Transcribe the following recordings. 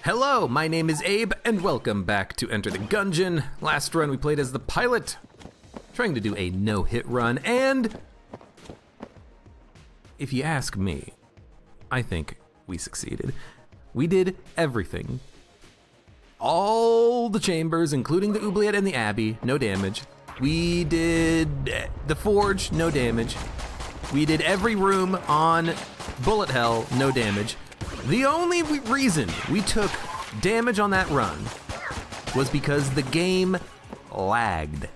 Hello, my name is Abe, and welcome back to Enter the Gungeon. Last run we played as the pilot, trying to do a no-hit run, and if you ask me, I think we succeeded. We did everything. All the chambers, including the oubliette and the abbey, no damage. We did the forge, no damage. We did every room on bullet hell, no damage. The only reason we took damage on that run was because the game lagged.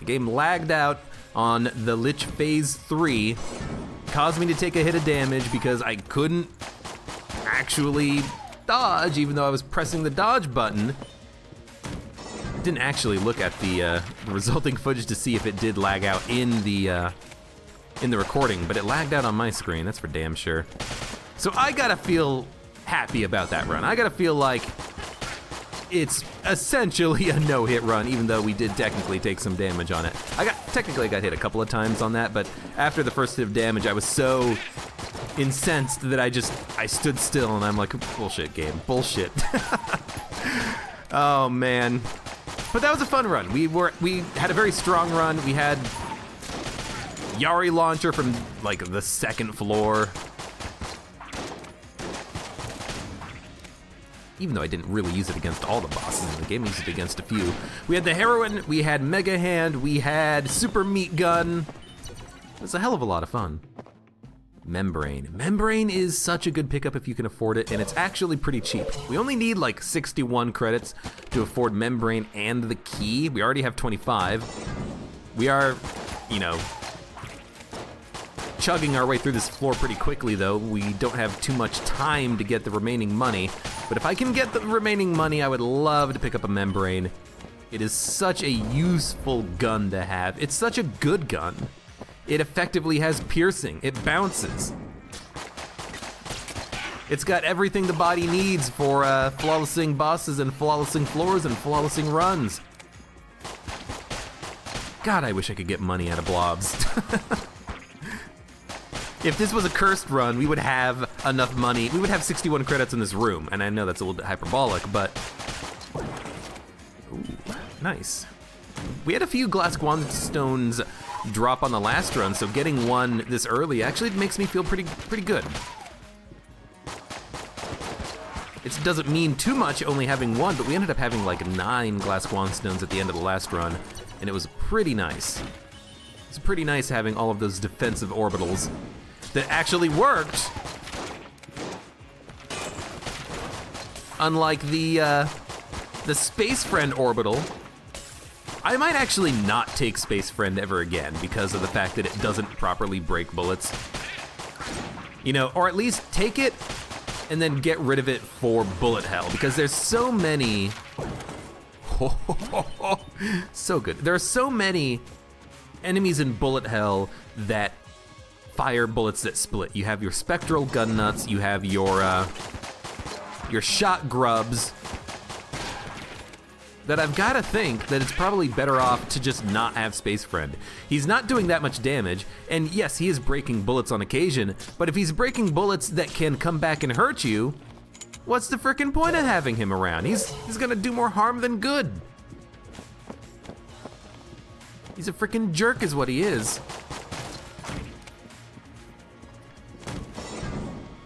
The game lagged out on the Lich Phase 3, caused me to take a hit of damage because I couldn't actually dodge, even though I was pressing the dodge button. Didn't actually look at the resulting footage to see if it did lag out in the recording, but it lagged out on my screen, that's for damn sure. So I gotta feel happy about that run. I gotta feel like it's essentially a no-hit run, even though we did technically take some damage on it. I got hit a couple of times on that, but after the first hit of damage, I was so incensed that I stood still and I'm like, bullshit game, bullshit. Oh man. But that was a fun run. We had a very strong run. We had Yari launcher from like the second floor. Even though I didn't really use it against all the bosses in the game, I used it against a few. We had the heroine, we had Mega Hand, we had Super Meat Gun. It was a hell of a lot of fun. Membrane. Membrane is such a good pickup if you can afford it, and it's actually pretty cheap. We only need like 61 credits to afford Membrane and the key. We already have 25. We are, you know, chugging our way through this floor pretty quickly though. We don't have too much time to get the remaining money. But if I can get the remaining money, I would love to pick up a Membrane. It is such a useful gun to have. It's such a good gun. It effectively has piercing. It bounces. It's got everything the body needs for flawlessing bosses and flawlessing floors and flawlessing runs. God, I wish I could get money out of blobs. If this was a cursed run, we would have enough money. We would have 61 credits in this room, and I know that's a little bit hyperbolic, but... Ooh, nice. We had a few glass stones drop on the last run, so getting one this early actually makes me feel pretty good. It doesn't mean too much only having one, but we ended up having like 9 glass stones at the end of the last run, and it was pretty nice. It's pretty nice having all of those defensive orbitals that actually worked. Unlike the Space Friend orbital, I might actually not take Space Friend ever again because of the fact that it doesn't properly break bullets. You know, or at least take it and then get rid of it for bullet hell, because there's so many, so good. There are so many enemies in bullet hell that fire bullets that split. You have your spectral gun nuts, you have your shot grubs, that I've gotta think that it's probably better off to just not have Space Friend. He's not doing that much damage, and yes, he is breaking bullets on occasion, but if he's breaking bullets that can come back and hurt you, what's the frickin' point of having him around? He's gonna do more harm than good. He's a frickin' jerk is what he is.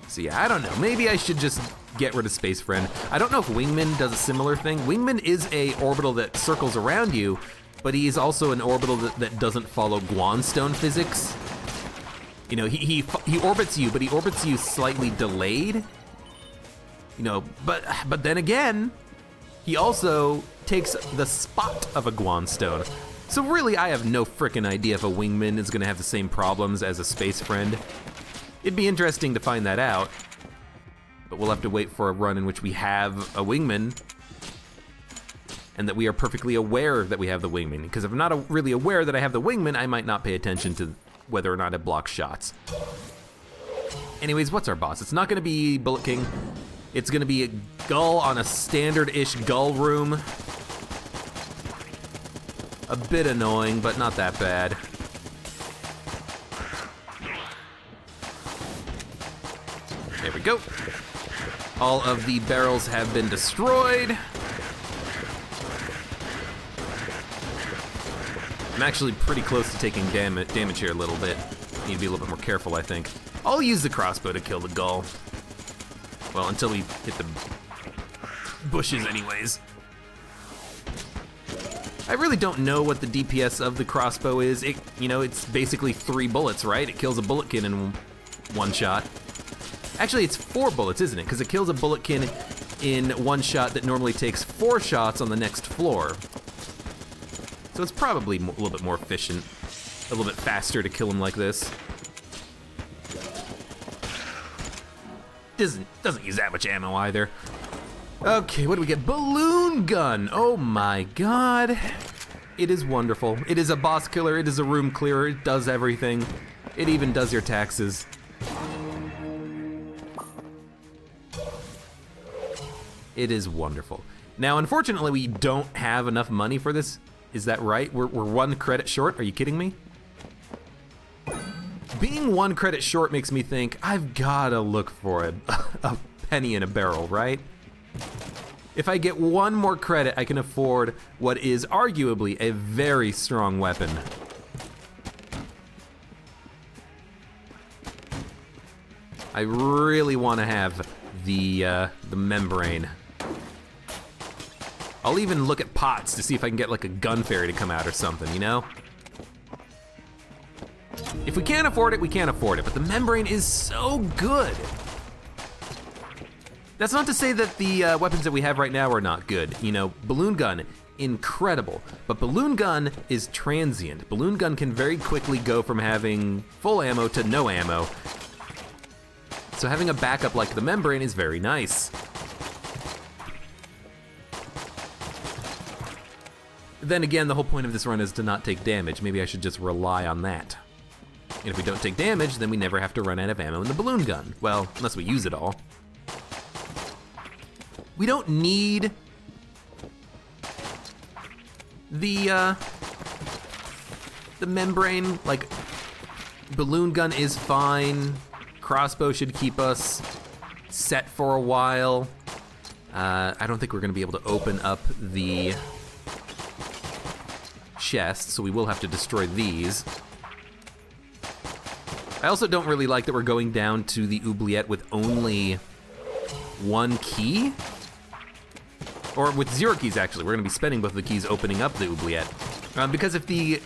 So yeah, I don't know, maybe I should just get rid of Space Friend. I don't know if Wingman does a similar thing. Wingman is a orbital that circles around you, but he is also an orbital that doesn't follow Guanstone physics. You know, he orbits you, but he orbits you slightly delayed. You know, but then again, he also takes the spot of a Guanstone. So really, I have no frickin' idea if a Wingman is gonna have the same problems as a Space Friend. It'd be interesting to find that out, but we'll have to wait for a run in which we have a Wingman, and that we are perfectly aware that we have the Wingman, because if I'm not really aware that I have the Wingman, I might not pay attention to whether or not it blocks shots. Anyways, what's our boss? It's not gonna be Bullet King. It's gonna be a Gull on a standard-ish Gull room. A bit annoying, but not that bad. There we go. All of the barrels have been destroyed. I'm actually pretty close to taking damage here a little bit. Need to be a little bit more careful, I think. I'll use the crossbow to kill the gull. Well, until we hit the bushes anyways. I really don't know what the DPS of the crossbow is. You know, it's basically 3 bullets, right? It kills a bulletkin in 1 shot. Actually, it's 4 bullets, isn't it? Because it kills a bulletkin in 1 shot that normally takes 4 shots on the next floor. So it's probably a little bit more efficient, a little bit faster to kill him like this. Doesn't use that much ammo either. Okay, what do we get? Balloon gun. Oh my god. It is wonderful. It is a boss killer, it is a room clearer, it does everything. It even does your taxes. It is wonderful. Now, unfortunately, we don't have enough money for this. Is that right? We're 1 credit short? Are you kidding me? Being 1 credit short makes me think, I've gotta look for a penny in a barrel, right? If I get 1 more credit, I can afford what is arguably a very strong weapon. I really want to have the membrane. I'll even look at pots to see if I can get like a gun fairy to come out or something, you know? If we can't afford it, we can't afford it, but the membrane is so good. That's not to say that the weapons that we have right now are not good. You know, balloon gun, incredible, but balloon gun is transient. Balloon gun can very quickly go from having full ammo to no ammo. So having a backup like the membrane is very nice. Then again, the whole point of this run is to not take damage. Maybe I should just rely on that. And if we don't take damage, then we never have to run out of ammo in the balloon gun. Well, unless we use it all. We don't need the membrane. Like, balloon gun is fine. Crossbow should keep us set for a while. I don't think we're gonna be able to open up the chest, so we will have to destroy these. I also don't really like that we're going down to the oubliette with only 1 key. Or with 0 keys, actually. We're gonna be spending both of the keys opening up the oubliette. Because if the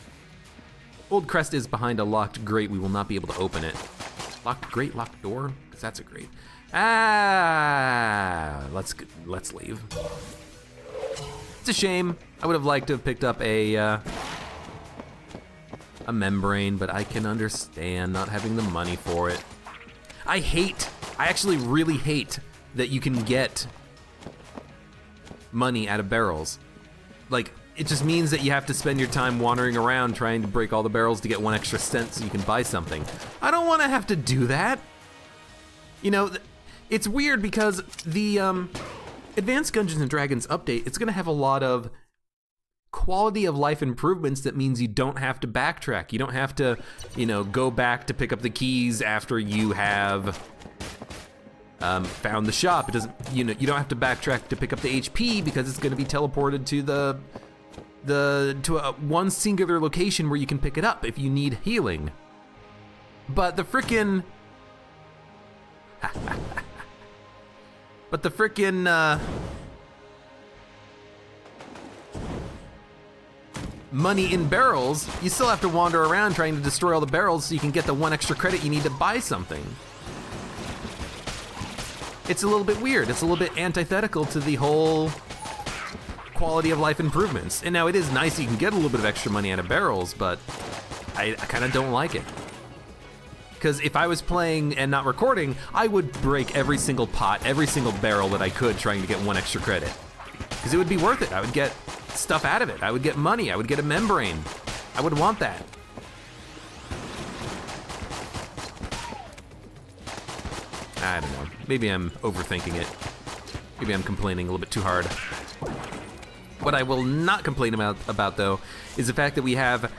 old crest is behind a locked grate, we will not be able to open it. Locked grate, locked door? Because that's a grate. Let's leave. It's a shame. I would have liked to have picked up a membrane, but I can understand not having the money for it. I actually really hate that you can get money out of barrels. Like, it just means that you have to spend your time wandering around trying to break all the barrels to get 1 extra cent so you can buy something. I don't want to have to do that. You know, it's weird because the Advanced Gungeons and Dragons update, it's gonna have a lot of quality of life improvements that means you don't have to backtrack. You don't have to, you know, go back to pick up the keys after you have found the shop. It doesn't, you know, you don't have to backtrack to pick up the HP because it's gonna be teleported to one singular location where you can pick it up if you need healing. But the frickin' money in barrels, you still have to wander around trying to destroy all the barrels so you can get the 1 extra credit you need to buy something. It's a little bit weird. It's a little bit antithetical to the whole quality of life improvements. And now it is nice you can get a little bit of extra money out of barrels, but I kind of don't like it. Because if I was playing and not recording, I would break every single pot, every single barrel that I could trying to get 1 extra credit. Because it would be worth it. I would get stuff out of it. I would get money. I would get a membrane. I would want that. I don't know. Maybe I'm overthinking it. Maybe I'm complaining a little bit too hard. What I will not complain about though, is the fact that we have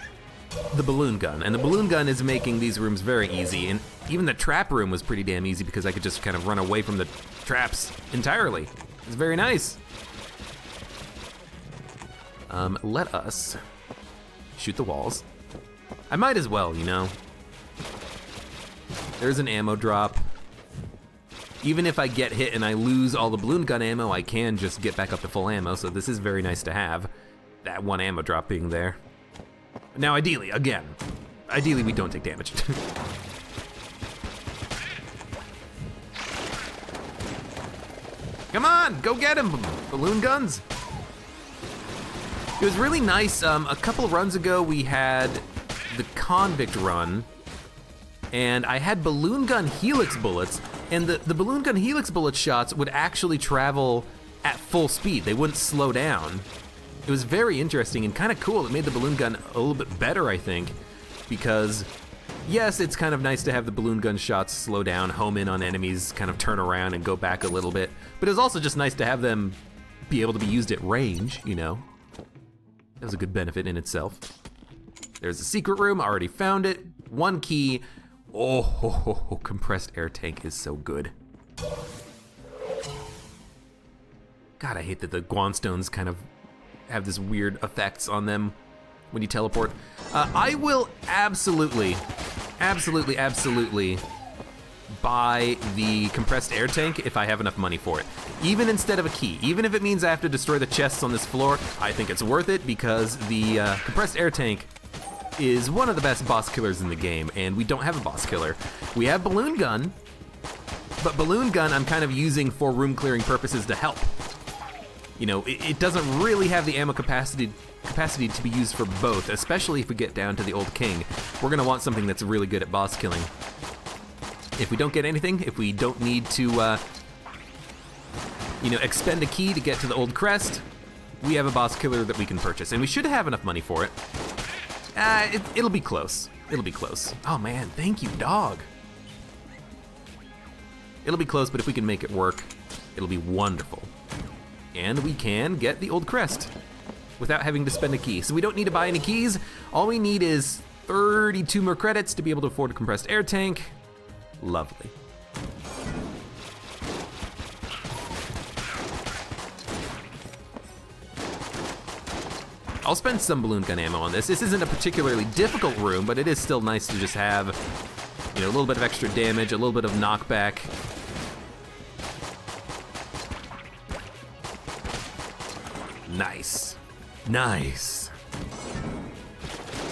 the balloon gun, and the balloon gun is making these rooms very easy, and even the trap room was pretty damn easy because I could just kind of run away from the traps entirely. It's very nice. Let us shoot the walls. I might as well, you know. There's an ammo drop. Even if I get hit and I lose all the balloon gun ammo, I can just get back up to full ammo, so this is very nice to have. That one ammo drop being there. Now ideally, again, ideally we don't take damage. Come on, go get him, balloon guns. It was really nice, a couple of runs ago we had the convict run, and I had balloon gun helix bullets, and the balloon gun helix bullet shots would actually travel at full speed. They wouldn't slow down. It was very interesting and kind of cool. It made the balloon gun a little bit better, I think, because yes, it's kind of nice to have the balloon gun shots slow down, home in on enemies, kind of turn around and go back a little bit, but it was also just nice to have them be able to be used at range, you know. That was a good benefit in itself. There's a secret room, already found it. One key. Oh, compressed air tank is so good. God, I hate that the Guanstones kind of have this weird effects on them when you teleport. I will absolutely buy the compressed air tank if I have enough money for it. Even instead of a key, even if it means I have to destroy the chests on this floor, I think it's worth it because the compressed air tank is one of the best boss killers in the game, and we don't have a boss killer. We have balloon gun, but balloon gun I'm kind of using for room clearing purposes to help. You know, it doesn't really have the ammo capacity to be used for both, especially if we get down to the old king. We're gonna want something that's really good at boss killing. If we don't get anything, if we don't need to, you know, expend a key to get to the old crest, we have a boss killer that we can purchase, and we should have enough money for it. It'll be close. It'll be close. Oh man, thank you, dog. It'll be close, but if we can make it work, it'll be wonderful. And we can get the old crest without having to spend a key. So we don't need to buy any keys. All we need is 32 more credits to be able to afford a compressed air tank. Lovely. I'll spend some balloon gun ammo on this. This isn't a particularly difficult room, but it is still nice to just have, you know, a little bit of extra damage, a little bit of knockback. Nice. Nice.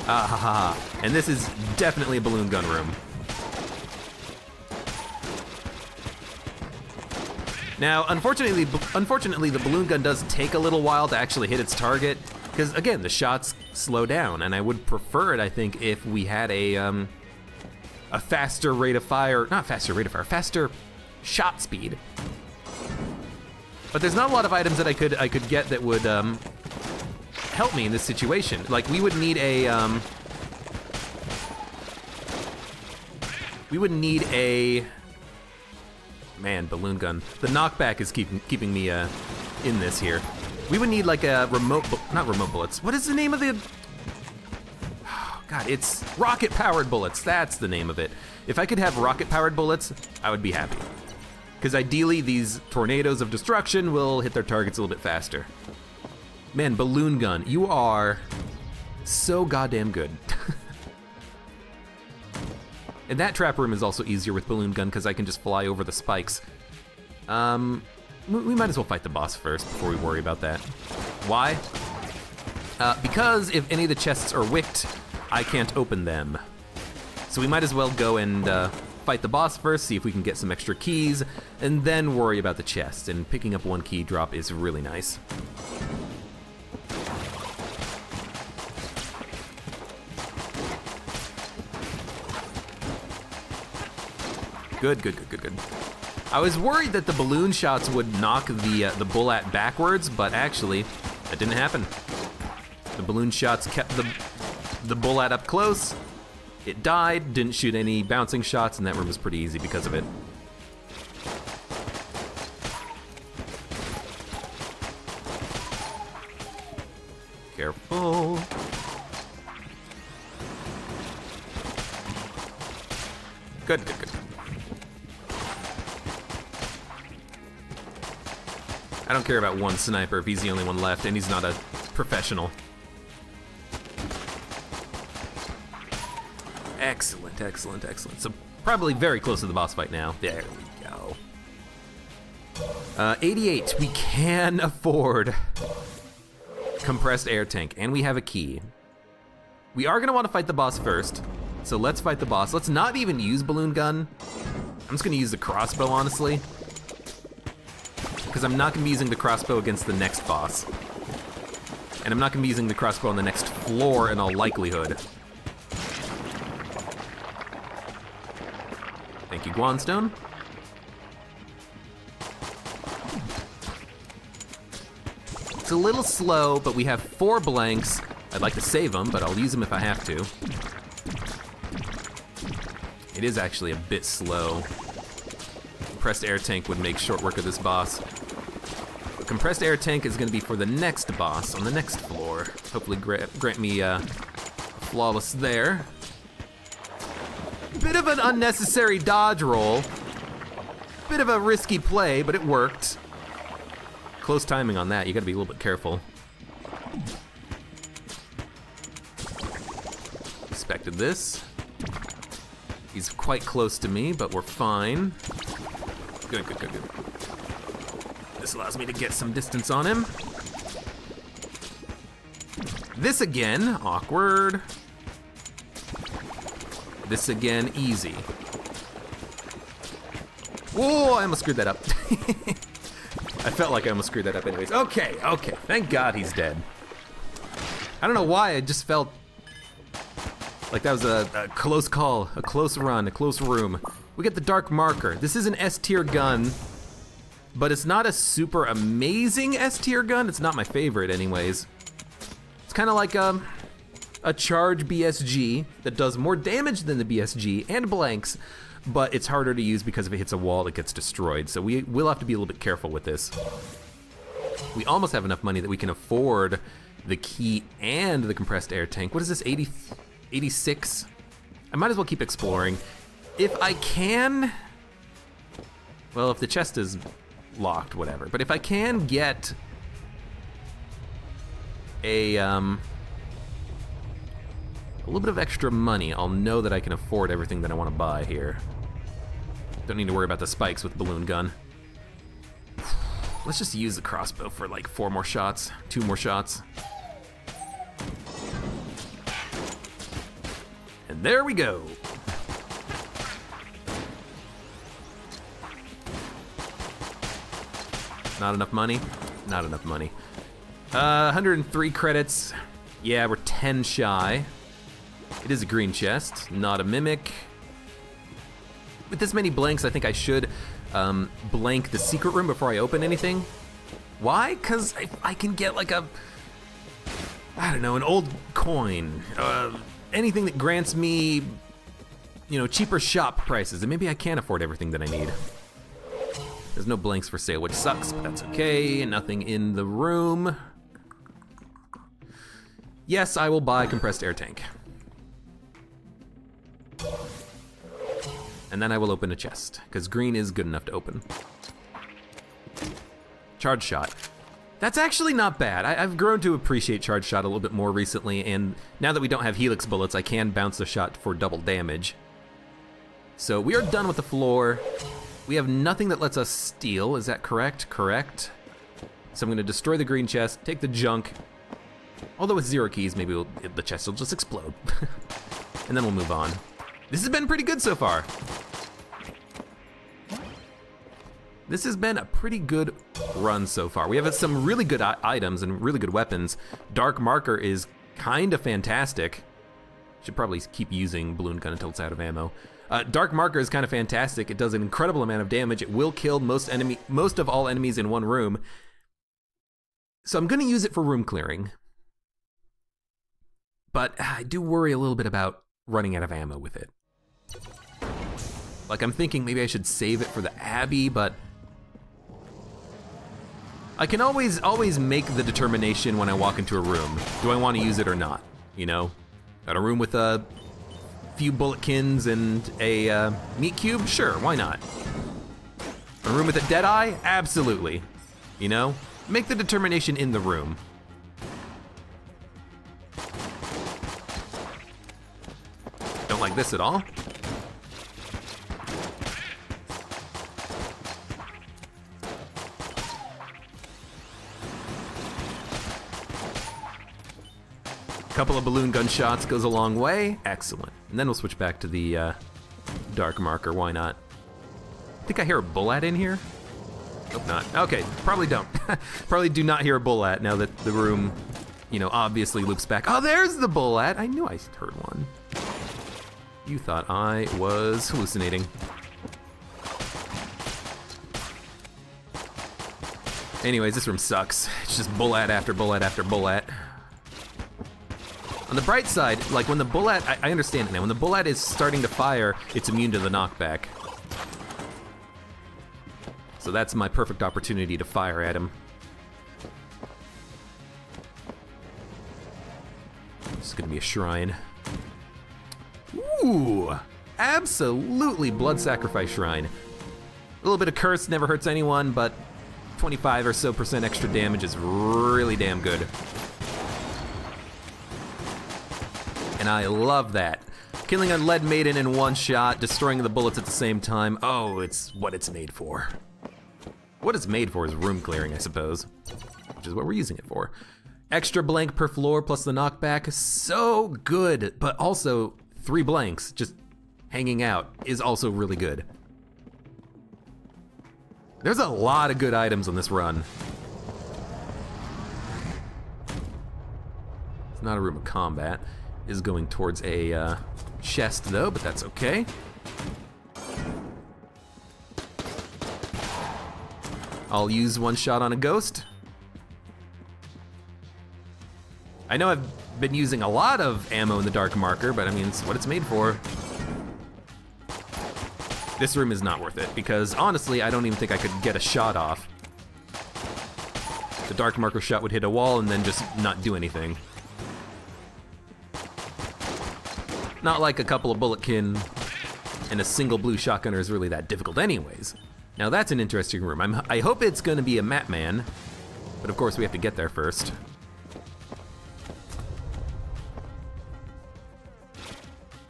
Ah ha ha. And this is definitely a balloon gun room. Now, unfortunately, the balloon gun does take a little while to actually hit its target, because again, the shots slow down, and I would prefer it, I think, if we had a faster rate of fire, not faster rate of fire, faster shot speed. But there's not a lot of items that I could get that would help me in this situation. Like we would need a man, balloon gun. The knockback is keeping me in this here. We would need like a not remote bullets. What is the name of the? Oh, God, it's rocket-powered bullets. That's the name of it. If I could have rocket-powered bullets, I would be happy. Because ideally, these tornadoes of destruction will hit their targets a little bit faster. Man, balloon gun, you are so goddamn good. And that trap room is also easier with balloon gun because I can just fly over the spikes. We might as well fight the boss first before we worry about that. Why? Because if any of the chests are wicked, I can't open them. So we might as well go and fight the boss first, see if we can get some extra keys, and then worry about the chest. And picking up one key drop is really nice. Good, good, good, good, good. I was worried that the balloon shots would knock the bullet backwards, but actually, that didn't happen. The balloon shots kept the bullet up close. It died, didn't shoot any bouncing shots, and that room was pretty easy because of it. Careful. Good, good, good. I don't care about one sniper if he's the only one left and he's not a professional. Excellent, excellent, excellent. So probably very close to the boss fight now. There we go. 88, we can afford compressed air tank, and we have a key. We are gonna wanna fight the boss first, so let's fight the boss. Let's not even use balloon gun. I'm just gonna use the crossbow, honestly, because I'm not gonna be using the crossbow against the next boss. And I'm not gonna be using the crossbow on the next floor in all likelihood. Thank you, Guanstone. It's a little slow, but we have 4 blanks. I'd like to save them, but I'll use them if I have to. It is actually a bit slow. Compressed air tank would make short work of this boss. But compressed air tank is gonna be for the next boss on the next floor. Hopefully grant me flawless there. Bit of an unnecessary dodge roll. Bit of a risky play, but it worked. Close timing on that, you gotta be a little bit careful. Expected this. He's quite close to me, but we're fine. Good, good, good, good. This allows me to get some distance on him. This again, awkward. This again, easy. Whoa, I almost screwed that up. I felt like I almost screwed that up anyways. Okay, okay, thank God he's dead. I don't know why, I just felt like that was a close call, a close run, a close room. We get the Dark Marker. This is an S-tier gun, but it's not a super amazing S-tier gun. It's not my favorite anyways. It's kind of like a charge BSG that does more damage than the BSG and blanks, but it's harder to use because if it hits a wall, it gets destroyed. So we will have to be a little bit careful with this. We almost have enough money that we can afford the key and the compressed air tank. What is this, 80, 86? I might as well keep exploring. If I can, well, if the chest is locked, whatever. But if I can get a little bit of extra money, I'll know that I can afford everything that I want to buy here. Don't need to worry about the spikes with balloon gun. Let's just use the crossbow for like 4 more shots, 2 more shots. And there we go. Not enough money? Not enough money. 103 credits. Yeah, we're 10 shy. It is a green chest, not a mimic. With this many blanks, I think I should blank the secret room before I open anything. Why? Because I can get like a, I don't know, an old coin. Anything that grants me, you know, cheaper shop prices, and maybe I can't afford everything that I need. There's no blanks for sale, which sucks, but that's okay. Nothing in the room. Yes, I will buy compressed air tank. And then I will open a chest, because green is good enough to open. Charge shot. That's actually not bad. I've grown to appreciate charge shot a little bit more recently, and now that we don't have helix bullets, I can bounce the shot for double damage. So we are done with the floor. We have nothing that lets us steal, is that correct? Correct. So I'm gonna destroy the green chest, take the junk. Although with 0 keys, maybe the chest will just explode. And then we'll move on. This has been pretty good so far. This has been a pretty good run so far. We have some really good items and really good weapons. Dark Marker is kind of fantastic. Should probably keep using balloon gun until it's out of ammo. Dark Marker is kind of fantastic. It does an incredible amount of damage. It will kill most of all enemies in one room. So I'm gonna use it for room clearing. But I do worry a little bit about running out of ammo with it. Like, I'm thinking maybe I should save it for the Abbey, but I can always make the determination when I walk into a room. Do I want to use it or not? You know? Got a room with few bulletkins and a meat cube? Sure, why not? A room with a dead eye? Absolutely. You know? Make the determination in the room. Don't like this at all. Couple of balloon gun shots goes a long way. Excellent. And then we'll switch back to the dark marker. Why not? I think I hear a bullet in here. Hope not. Okay, probably don't. Probably do not hear a bullet now that the room, you know, obviously loops back. Oh, there's the bullet. I knew I heard one. You thought I was hallucinating. Anyways, this room sucks. It's just bullet after bullet after bullet. On the bright side, like when the bullet, I understand it now, when the bullet is starting to fire, it's immune to the knockback. So that's my perfect opportunity to fire at him. This is gonna be a shrine. Ooh, absolutely blood sacrifice shrine. A little bit of curse never hurts anyone, but 25% or so extra damage is really damn good. And I love that. Killing a lead maiden in one shot, destroying the bullets at the same time. Oh, it's what it's made for. What it's made for is room clearing, I suppose, which is what we're using it for. Extra blank per floor plus the knockback, so good, but also 3 blanks just hanging out is also really good. There's a lot of good items on this run. It's not a room of combat. Is going towards a chest though, but that's okay. I'll use one shot on a ghost. I know I've been using a lot of ammo in the dark marker, but I mean, it's what it's made for. This room is not worth it because honestly, I don't even think I could get a shot off. The dark marker shot would hit a wall and then just not do anything. Not like a couple of bulletkin and a single blue shotgunner is really that difficult anyways. Now that's an interesting room. I hope it's gonna be a map man, but of course we have to get there first.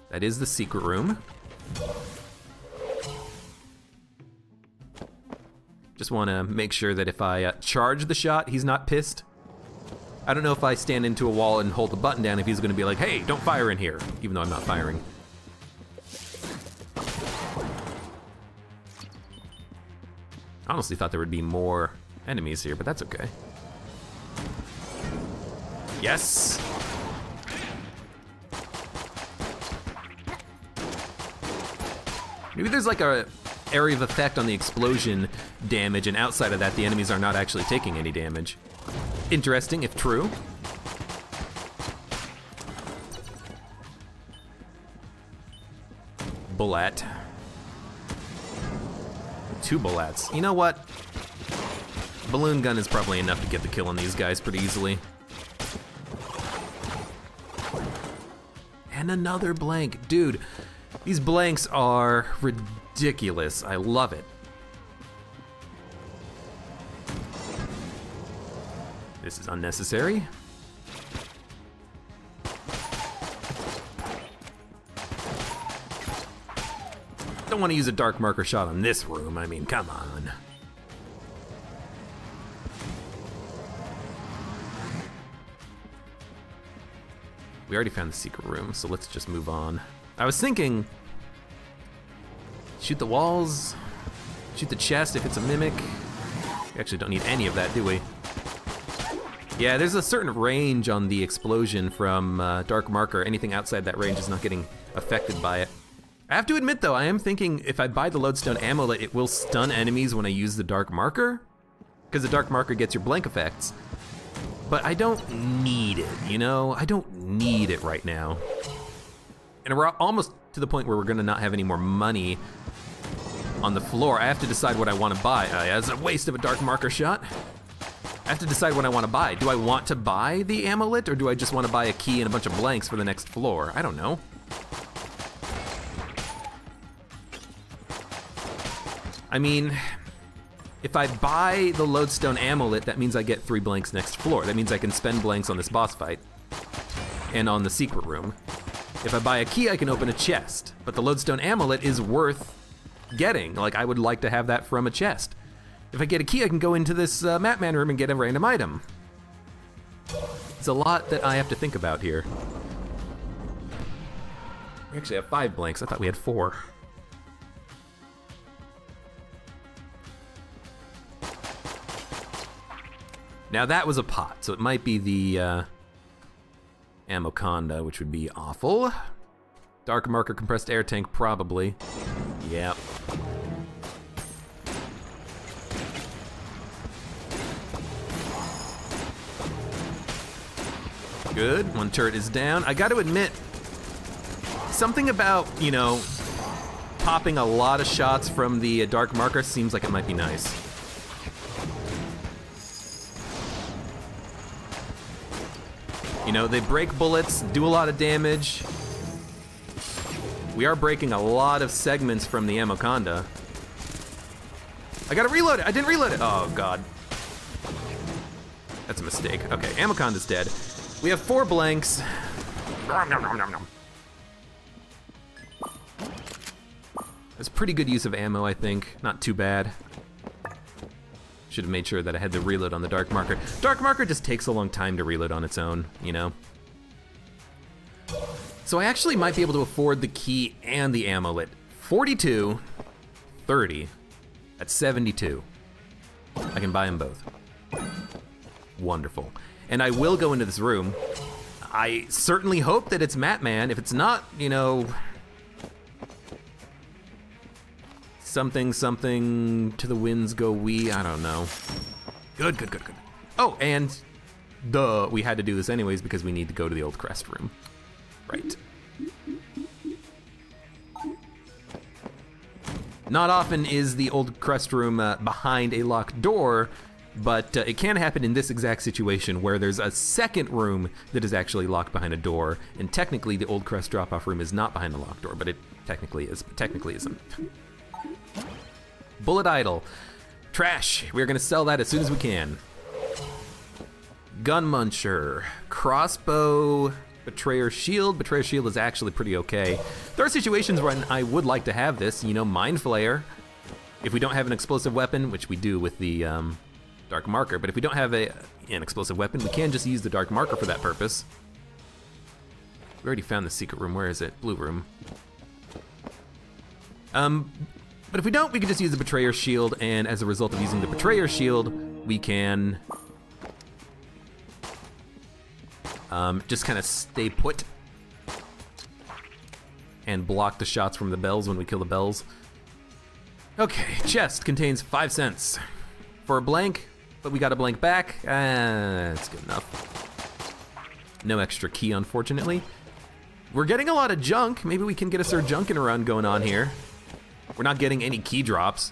That is the secret room. Just wanna make sure that if I charge the shot, he's not pissed. I don't know if I stand into a wall and hold the button down if he's gonna be like, hey, don't fire in here, even though I'm not firing. I honestly thought there would be more enemies here, but that's okay. Yes! Maybe there's like a area of effect on the explosion damage, and outside of that, the enemies are not actually taking any damage. Interesting, if true. Bullet. 2 bullets. You know what? Balloon gun is probably enough to get the kill on these guys pretty easily. And another blank. Dude, these blanks are ridiculous. I love it. This is unnecessary. Don't want to use a dark marker shot on this room. I mean, come on. We already found the secret room, so let's just move on. I was thinking, shoot the walls, shoot the chest if it's a mimic. We actually don't need any of that, do we? Yeah, there's a certain range on the explosion from dark marker. Anything outside that range is not getting affected by it. I have to admit though, I am thinking if I buy the lodestone amulet, it will stun enemies when I use the dark marker, because the dark marker gets your blank effects. But I don't need it, you know? I don't need it right now. And we're almost to the point where we're gonna not have any more money on the floor. I have to decide what I want to buy. As a waste of a dark marker shot. I have to decide what I want to buy. Do I want to buy the amulet, or do I just want to buy a key and a bunch of blanks for the next floor? I don't know. I mean, if I buy the lodestone amulet, that means I get 3 blanks next floor. That means I can spend blanks on this boss fight and on the secret room. If I buy a key, I can open a chest, but the lodestone amulet is worth getting. Like, I would like to have that from a chest. If I get a key, I can go into this map man room and get a random item. It's a lot that I have to think about here. We actually have 5 blanks. I thought we had 4. Now that was a pot, so it might be the Amoconda, which would be awful. Dark marker compressed air tank, probably. Yep. Good, 1 turret is down. I gotta admit, something about, you know, popping a lot of shots from the dark marker seems like it might be nice. You know, they break bullets, do a lot of damage. We are breaking a lot of segments from the Amoconda. I gotta reload it, I didn't reload it. Oh God. That's a mistake. Okay, Amoconda's dead. We have 4 blanks. That's pretty good use of ammo, I think. Not too bad. Should have made sure that I had the reload on the dark marker. Dark marker just takes a long time to reload on its own, you know? So I actually might be able to afford the key and the amulet. 42, 30, at 72. I can buy them both. Wonderful. And I will go into this room. I certainly hope that it's Matman. If it's not, you know, something to the winds go we, I don't know. Good, good, good, good. Oh, and duh, we had to do this anyways because we need to go to the old crest room. Right. Not often is the old crest room behind a locked door, but it can happen in this exact situation where there's a second room that is actually locked behind a door, and technically the old crest drop-off room is not behind a locked door, but it technically is, but technically isn't. Bullet idol. Trash. We're gonna sell that as soon as we can. Gun muncher. Crossbow. Betrayer shield. Betrayer shield is actually pretty okay. There are situations when I would like to have this, you know, mind flayer. If we don't have an explosive weapon, which we do with the dark marker, but if we don't have an explosive weapon, we can just use the dark marker for that purpose. We already found the secret room. Where is it? Blue room. But if we don't, we can just use the Betrayer Shield, and as a result of using the Betrayer Shield, we can just kind of stay put and block the shots from the bells when we kill the bells. Okay, chest contains 5 cents for a blank, but we got a blank back. That's good enough. No extra key, unfortunately. We're getting a lot of junk. Maybe we can get a Sir Junkin run going on here. We're not getting any key drops.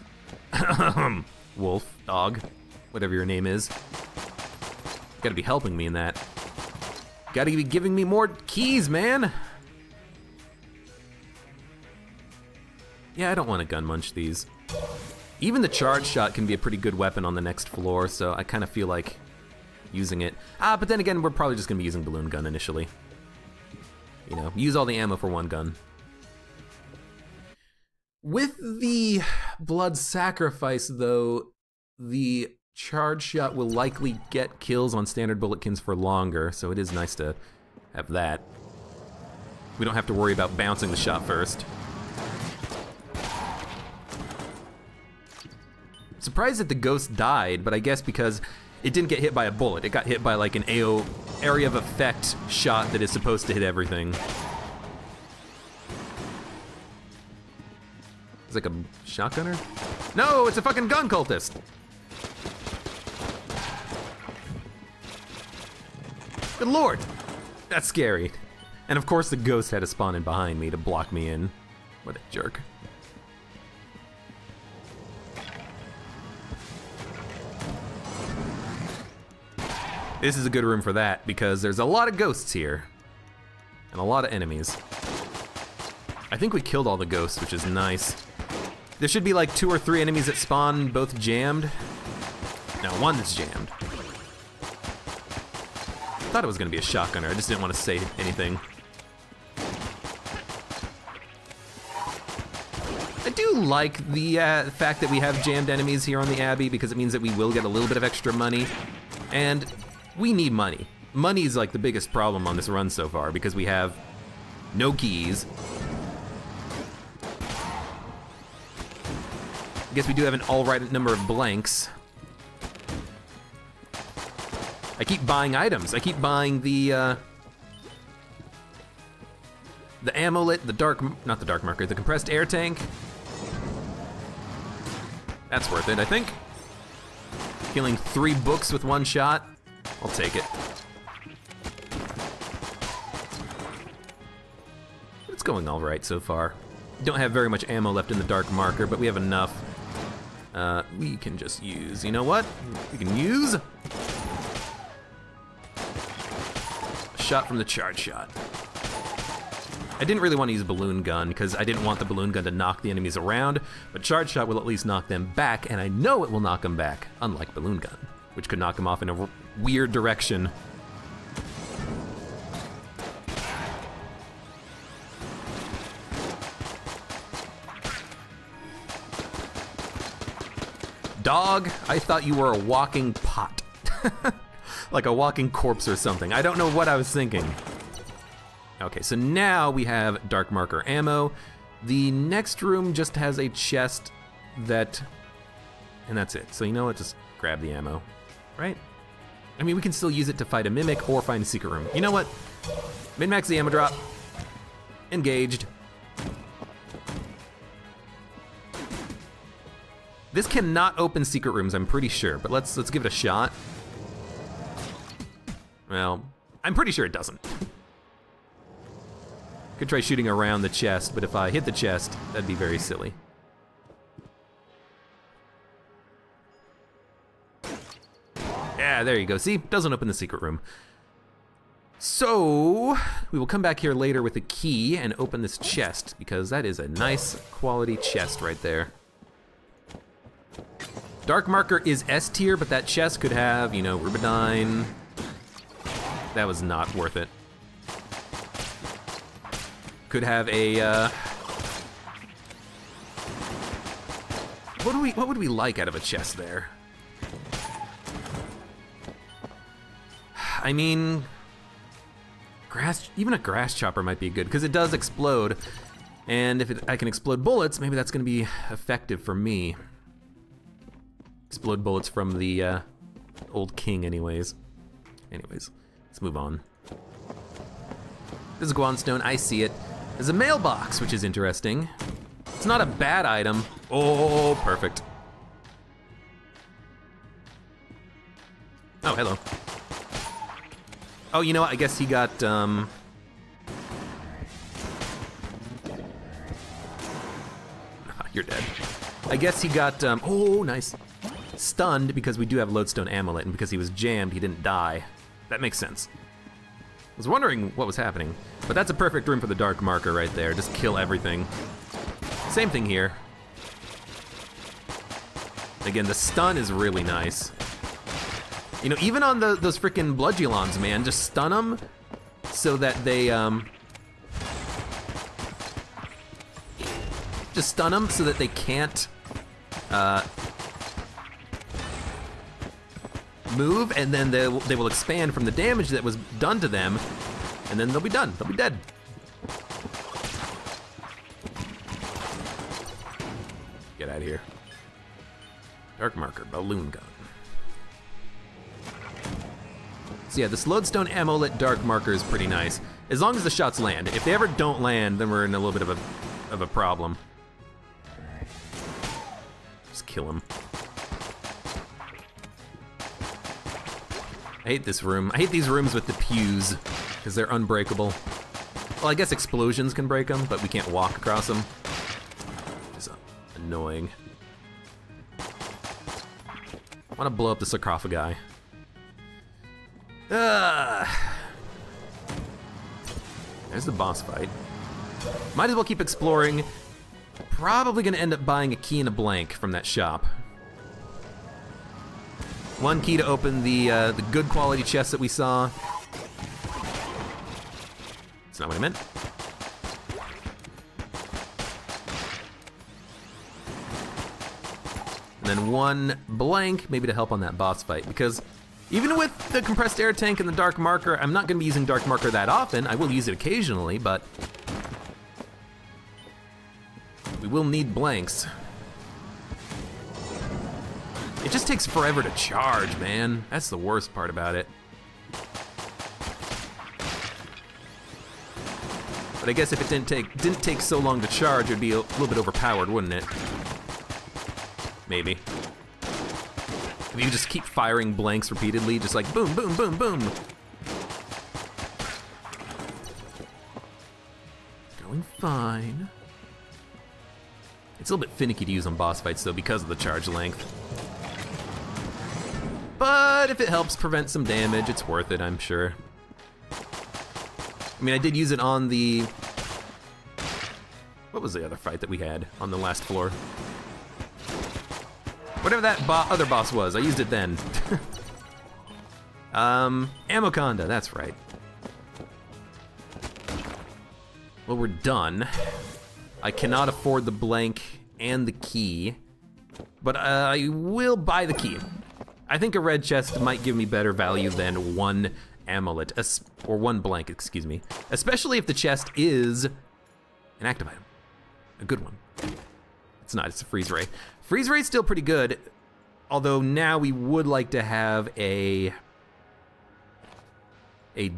Wolf, dog, whatever your name is. Gotta be helping me in that. Gotta be giving me more keys, man. Yeah, I don't want to gun munch these. Even the charge shot can be a pretty good weapon on the next floor, so I kind of feel like using it. But then again, we're probably just gonna be using balloon gun initially. You know, use all the ammo for 1 gun. With the blood sacrifice, though, the charge shot will likely get kills on standard bulletkins for longer, so it is nice to have that. We don't have to worry about bouncing the shot first. Surprised that the ghost died, but I guess because it didn't get hit by a bullet. It got hit by like an AO area of effect shot that is supposed to hit everything. It's like a shotgunner? No, it's a fucking gun cultist! Good lord! That's scary. And of course the ghost had to spawn in behind me to block me in. What a jerk. This is a good room for that, because there's a lot of ghosts here. And a lot of enemies. I think we killed all the ghosts, which is nice. There should be like 2 or 3 enemies that spawn both jammed. No, one that's jammed. Thought it was gonna be a shotgunner, I just didn't want to say anything. I do like the fact that we have jammed enemies here on the Abbey because it means that we will get a little bit of extra money. And we need money. Money is like the biggest problem on this run so far because we have no keys. I guess we do have an all right number of blanks. I keep buying items. I keep buying the amulet, not the dark marker, the compressed air tank. That's worth it, I think. Killing 3 books with 1 shot. I'll take it. It's going all right so far. Don't have very much ammo left in the dark marker, but we have enough. We can just use, you know what? We can use a shot from the charge shot. I didn't really want to use balloon gun because I didn't want the balloon gun to knock the enemies around, but charge shot will at least knock them back, and I know it will knock them back, unlike balloon gun, which could knock them off in a weird direction. Dog, I thought you were a walking pot. Like a walking corpse or something. I don't know what I was thinking. Okay, so now we have dark marker ammo. The next room just has a chest and that's it. So you know what, just grab the ammo, right? I mean, we can still use it to fight a mimic or find a secret room. You know what? Min-max the ammo drop. Engaged. This cannot open secret rooms, I'm pretty sure, but let's give it a shot. Well, I'm pretty sure it doesn't. Could try shooting around the chest, but if I hit the chest, that'd be very silly. Yeah, there you go. See, doesn't open the secret room. So, we will come back here later with a key and open this chest, because that is a nice quality chest right there. Dark marker is S tier, but that chest could have, you know, Rubidine. That was not worth it. Could have a, what would we like out of a chest there? I mean, even a grass chopper might be good, because it does explode. And if I can explode bullets, maybe that's gonna be effective for me. Explode bullets from the old king anyways. Anyways, let's move on. This is Guanstone, I see it. There's a mailbox, which is interesting. It's not a bad item. Oh, perfect. Oh, hello. Oh, you know what, I guess he got, you're dead. I guess he got, oh, nice. Stunned because we do have lodestone amulet, and because he was jammed, he didn't die. That makes sense. I was wondering what was happening, but that's a perfect room for the dark marker right there. Just kill everything. Same thing here. Again, the stun is really nice. You know, even on those freaking Bludgeons, man, just stun them so that they, just stun them so that they can't, move, and then they will expand from the damage that was done to them, and then they'll be done. They'll be dead. Get out of here. Dark marker, balloon gun. So yeah, this lodestone amulet dark marker is pretty nice, as long as the shots land. If they ever don't land, then we're in a little bit of a problem. Just kill him. I hate this room. I hate these rooms with the pews, because they're unbreakable. Well, I guess explosions can break them, but we can't walk across them. It's annoying. I want to blow up the sarcophagi. There's the boss fight. Might as well keep exploring. Probably gonna end up buying a key and a blank from that shop. One key to open the good quality chest that we saw. That's not what I meant. And then one blank, maybe to help on that boss fight, because even with the compressed air tank and the dark marker, I'm not gonna be using dark marker that often. I will use it occasionally, but we will need blanks. It just takes forever to charge, man. That's the worst part about it. But I guess if it didn't take so long to charge, it'd be a little bit overpowered, wouldn't it? Maybe. If you just keep firing blanks repeatedly, just like boom, boom, boom, boom. Going fine. It's a little bit finicky to use on boss fights though because of the charge length. But if it helps prevent some damage, it's worth it, I'm sure. I mean, I did use it on the... What was the other fight that we had on the last floor? Whatever that other boss was, I used it then. Amoconda, that's right. Well, we're done. I cannot afford the blank and the key, but I will buy the key. I think a red chest might give me better value than one amulet, or one blank, excuse me. Especially if the chest is an active item, a good one. It's not, it's a freeze ray. Freeze ray's still pretty good, although now we would like to have a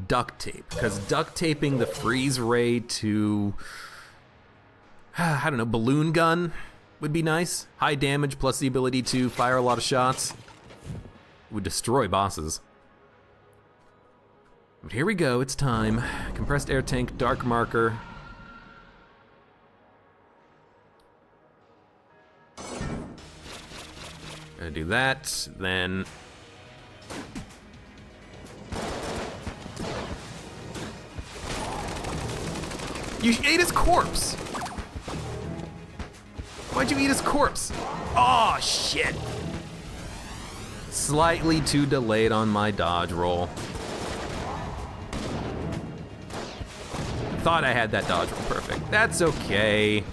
duct tape, because duct taping the freeze ray to, I don't know, balloon gun would be nice. High damage plus the ability to fire a lot of shots. Would destroy bosses. But here we go, it's time. Compressed air tank, dark marker. Gonna do that, then... You ate his corpse! Why'd you eat his corpse? Oh, shit! Slightly too delayed on my dodge roll. Thought I had that dodge roll perfect. That's okay.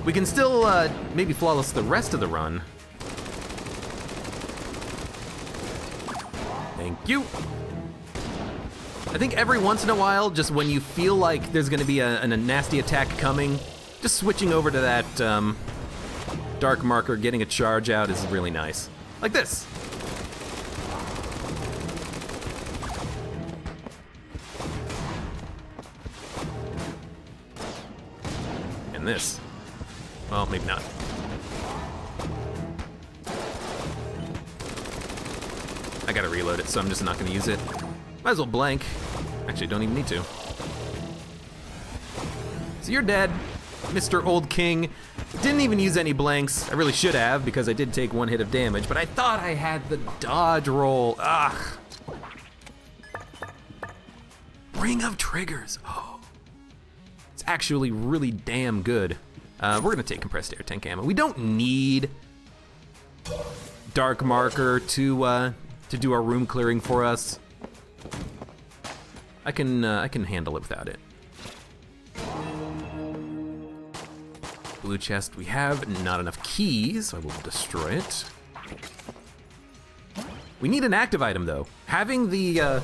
We can still maybe flawless the rest of the run. Thank you. I think every once in a while, just when you feel like there's gonna be a nasty attack coming, just switching over to that dark marker, getting a charge out is really nice. Like this. And this. Well, maybe not. I gotta reload it, so I'm just not gonna use it. Might as well blank. Actually, don't even need to. So you're dead, Mr. Old King. Didn't even use any blanks. I really should have, because I did take one hit of damage, but I thought I had the dodge roll. Ugh. Ring of Triggers. Oh. It's actually really damn good. We're gonna take compressed air tank ammo. We don't need dark marker to do our room clearing for us. I can handle it without it. Blue chest we have, not enough keys, so I will destroy it. We need an active item though. Having the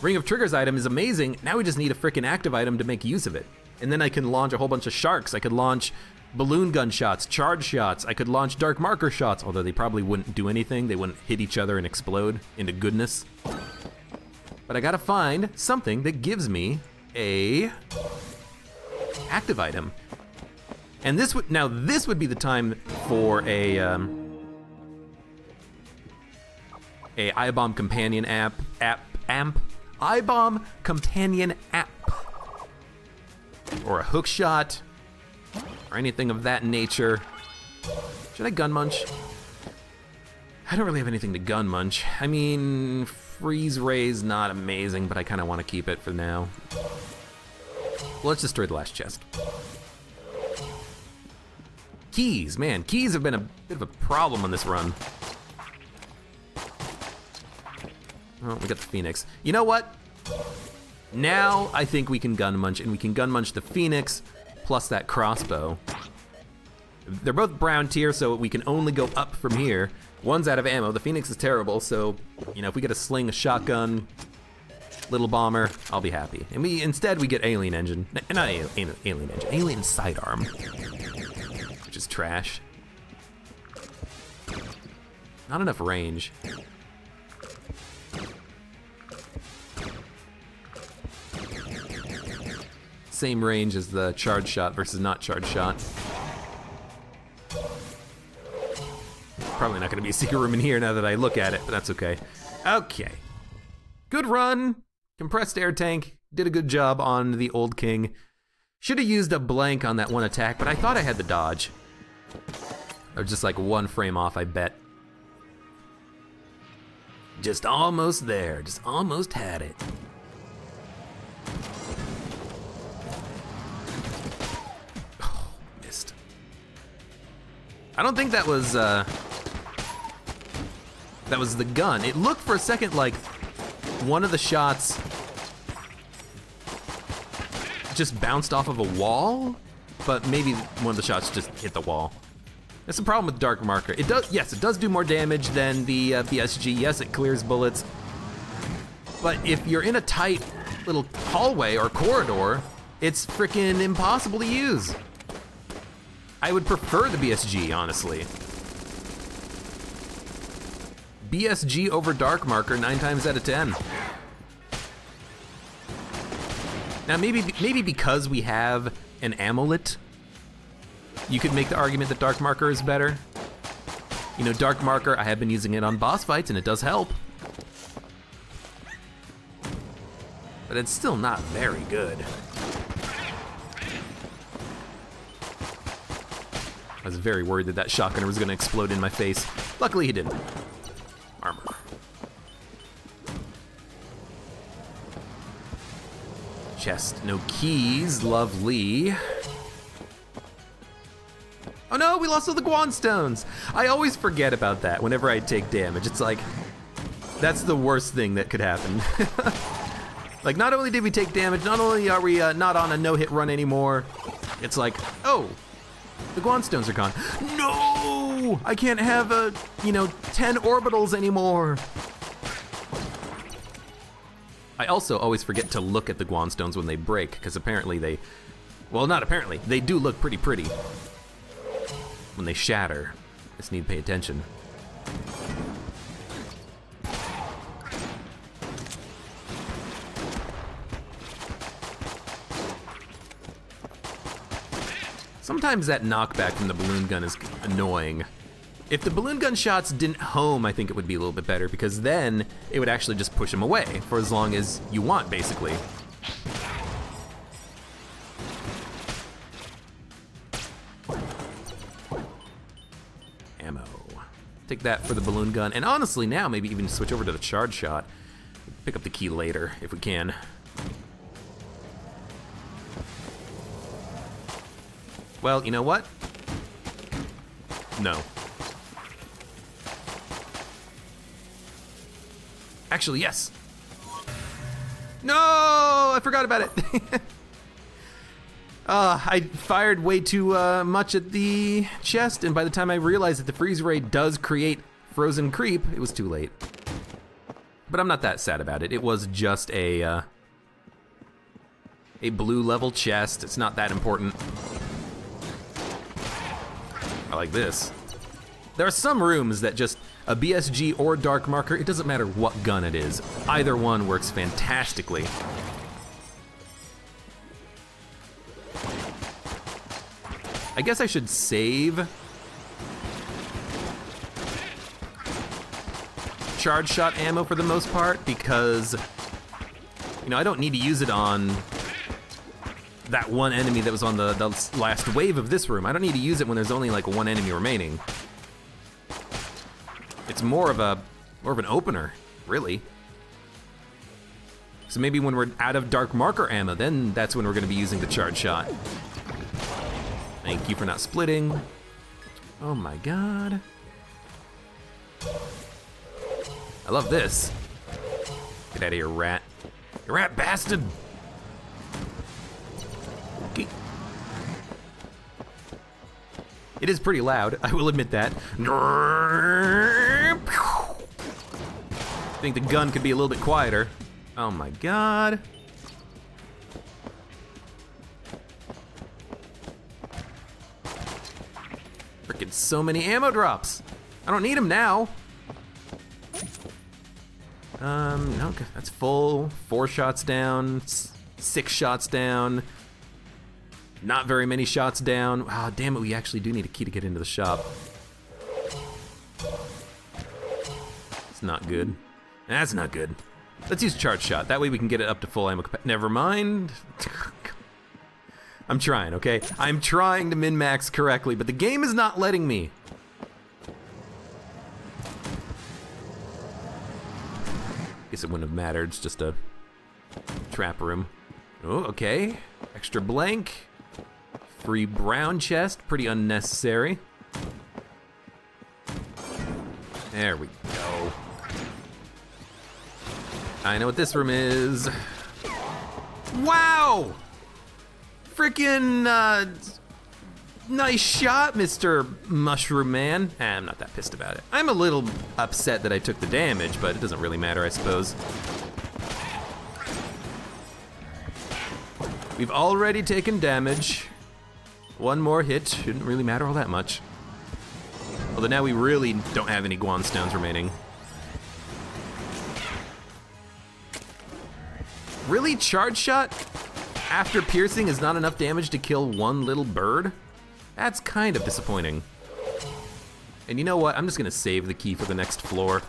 Ring of Triggers item is amazing. Now we just need a frickin' active item to make use of it. And then I can launch a whole bunch of sharks. I could launch balloon gun shots, charge shots. I could launch dark marker shots, although they probably wouldn't do anything. They wouldn't hit each other and explode into goodness. But I gotta find something that gives me a active item. And this would, now this would be the time for a iBomb companion iBomb companion app. Or a hook shot, or anything of that nature. Should I gun munch? I don't really have anything to gun munch. I mean, freeze ray's not amazing, but I kind of want to keep it for now. Well, let's destroy the last chest. Keys, man, keys have been a bit of a problem on this run. Oh, we got the Phoenix. You know what? Now I think we can gun munch, and we can gun munch the Phoenix plus that crossbow. They're both brown tier, so we can only go up from here. One's out of ammo. The Phoenix is terrible, so you know if we get a sling, a shotgun, little bomber, I'll be happy. And instead we get alien engine, not alien engine, alien sidearm, which is trash. Not enough range. Same range as the charge shot versus not charge shot. Probably not gonna be a secret room in here now that I look at it, but that's okay. Okay. Good run. Compressed air tank. Did a good job on the old king. Should have used a blank on that one attack, but I thought I had the dodge. Or just like one frame off, I bet. Just almost there. Just almost had it. Oh, missed. I don't think that was the gun. It looked for a second like one of the shots just bounced off of a wall, but maybe one of the shots just hit the wall. That's the problem with Dark Marker. It does, yes, it does do more damage than the BSG. Yes, it clears bullets. But if you're in a tight little hallway or corridor, it's freaking impossible to use. I would prefer the BSG, honestly. BSG over Dark Marker 9 times out of 10. Now maybe because we have an amulet, you could make the argument that Dark Marker is better. You know, Dark Marker, I have been using it on boss fights and it does help. But it's still not very good. I was very worried that that shotgunner was gonna explode in my face. Luckily he didn't. Armor. Chest, no keys, lovely. Oh no, we lost all the Guan stones. I always forget about that whenever I take damage. It's like, that's the worst thing that could happen. Like, not only did we take damage, not only are we not on a no-hit run anymore, it's like, oh, the Guan stones are gone. No, I can't have, 10 orbitals anymore. I also always forget to look at the Guan stones when they break, because apparently they, well, not apparently, they do look pretty when they shatter. Just need to pay attention. Sometimes that knockback from the balloon gun is annoying. If the balloon gun shots didn't home, I think it would be a little bit better, because then it would actually just push them away for as long as you want, basically. Ammo. Take that for the balloon gun, and honestly now maybe even switch over to the charge shot. Pick up the key later, if we can. Well, you know what? No. Actually, yes. No, I forgot about it. I fired way too much at the chest, and by the time I realized that the freeze ray does create frozen creep, it was too late. But I'm not that sad about it. It was just a blue level chest. It's not that important. I like this. There are some rooms that just a BSG or Dark Marker, it doesn't matter what gun it is. Either one works fantastically. I guess I should save charge shot ammo for the most part, because, you know, I don't need to use it on that one enemy that was on the last wave of this room. I don't need to use it when there's only like one enemy remaining. It's more of an opener, really. So maybe when we're out of dark marker ammo, then that's when we're gonna be using the charge shot. Thank you for not splitting. Oh my God. I love this. Get out of here, rat. You rat bastard. Okay. It is pretty loud, I will admit that. I think the gun could be a little bit quieter. Oh my God. Freaking so many ammo drops. I don't need them now. No, that's full. 4 shots down, 6 shots down. Not very many shots down. Ah, damn it, we actually do need a key to get into the shop. It's not good. That's not good. Let's use charge shot. That way we can get it up to full ammo capacity. Never mind. I'm trying, okay? I'm trying to min-max correctly, but the game is not letting me. Guess it wouldn't have mattered, it's just a trap room. Oh, okay. Extra blank. Free brown chest, pretty unnecessary. There we go. I know what this room is. Wow! Freaking, nice shot, Mr. Mushroom Man. I'm not that pissed about it. I'm a little upset that I took the damage, but it doesn't really matter, I suppose. We've already taken damage. One more hit, shouldn't really matter all that much. Although now we really don't have any Guan stones remaining. Really, charge shot after piercing is not enough damage to kill one little bird? That's kind of disappointing. And you know what, I'm just gonna save the key for the next floor.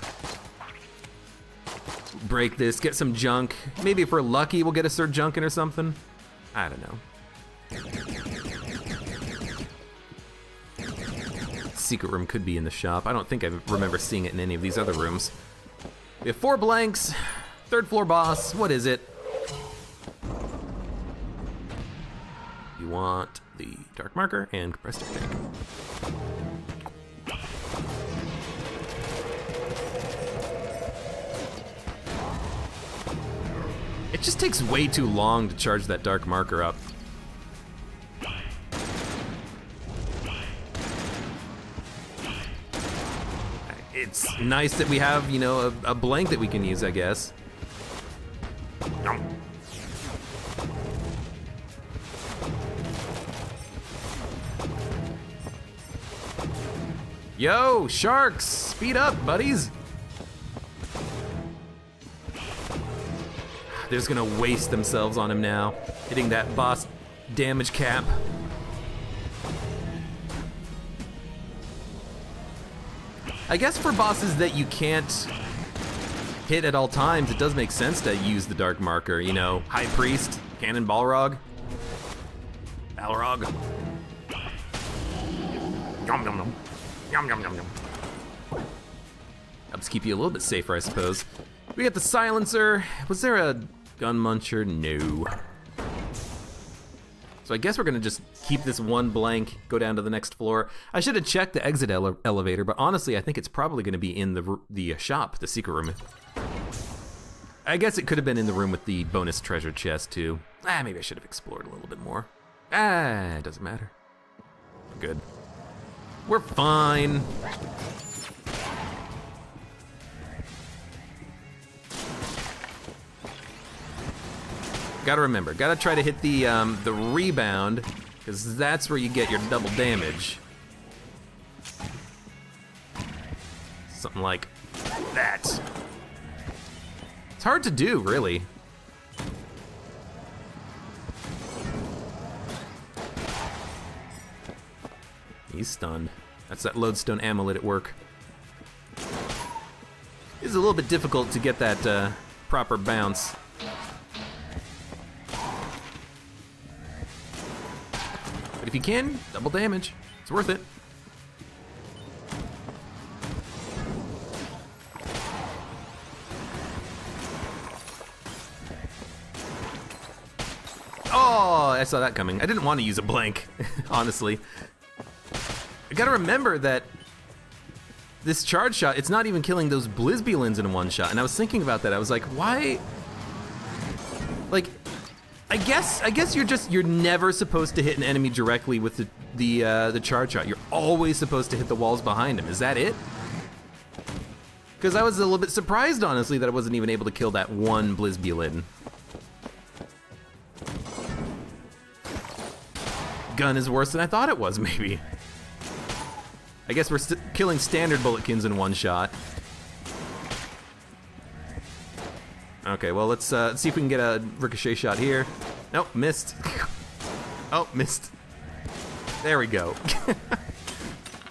Break this, get some junk. Maybe if we're lucky, we'll get a Sir Junkin or something. I don't know. Secret room could be in the shop. I don't think I remember seeing it in any of these other rooms. We have 4 blanks, 3rd floor boss, what is it? You want the dark marker and compressor tank. It just takes way too long to charge that dark marker up. It's nice that we have, you know, a blank that we can use, I guess. Yo, sharks, speed up, buddies. They're just gonna waste themselves on him now, hitting that boss damage cap. I guess for bosses that you can't hit at all times, it does make sense to use the dark marker, you know, High Priest, Cannon Balrog. Balrog. Yum yum yum. Yum yum yum yum. Helps keep you a little bit safer, I suppose. We got the silencer. Was there a gun muncher? No. So I guess we're gonna just keep this one blank, go down to the next floor. I should have checked the exit elevator, but honestly, I think it's probably gonna be in the shop, the secret room. I guess it could have been in the room with the bonus treasure chest too. Maybe I should have explored a little bit more. It doesn't matter. We're good. We're fine. Gotta remember, gotta try to hit the rebound, because that's where you get your double damage. Something like that. It's hard to do, really. He's stunned. That's that lodestone amulet at work. It's a little bit difficult to get that proper bounce. But if you can, double damage. It's worth it. I saw that coming. I didn't want to use a blank, honestly. I gotta remember that this charge shot, it's not even killing those Blizzbulins in one shot. And I was thinking about that. I was like, why? Like, I guess you're never supposed to hit an enemy directly with the charge shot. You're always supposed to hit the walls behind him. Is that it? Because I was a little bit surprised, honestly, that I wasn't even able to kill that one Blizzbulin. Gun is worse than I thought it was, maybe. I guess we're killing standard bulletkins in one shot. Okay, well, let's see if we can get a ricochet shot here. Nope, missed. Oh, missed. There we go.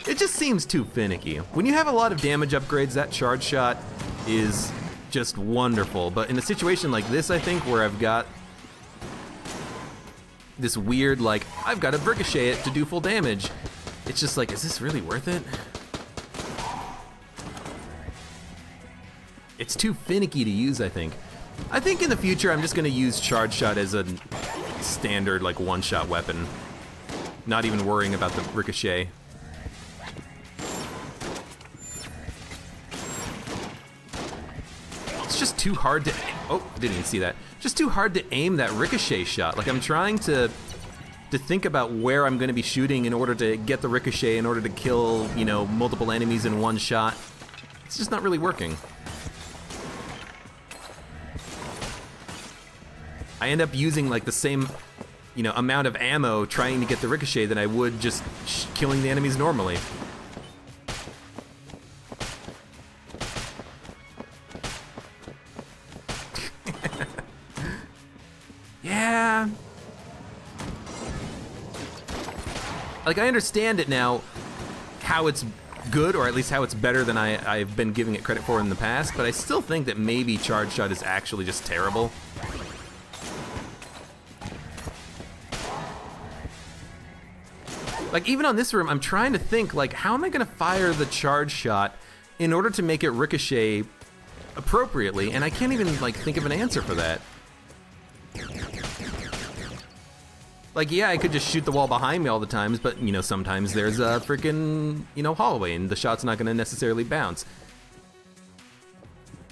It just seems too finicky. When you have a lot of damage upgrades, that charge shot is just wonderful. But in a situation like this, I think, where I've got this weird, like, I've got to ricochet it to do full damage. It's just like, is this really worth it? It's too finicky to use, I think. I think in the future, I'm just gonna use charge shot as a standard, like, one-shot weapon. Not even worrying about the ricochet. It's just too hard to, oh, I didn't even see that. Just too hard to aim that ricochet shot. Like, I'm trying to think about where I'm gonna be shooting in order to get the ricochet, in order to kill, you know, multiple enemies in one shot. It's just not really working. I end up using like the same, you know, amount of ammo trying to get the ricochet than I would just killing the enemies normally. Yeah. Like, I understand it now, how it's good, or at least how it's better than I've been giving it credit for in the past, but I still think that maybe charge shot is actually just terrible. Like, even on this room, I'm trying to think, like, how am I gonna fire the charge shot in order to make it ricochet appropriately, and I can't even, like, think of an answer for that. Like, yeah, I could just shoot the wall behind me all the times, but, you know, sometimes there's a freaking, you know, hallway, and the shot's not gonna necessarily bounce.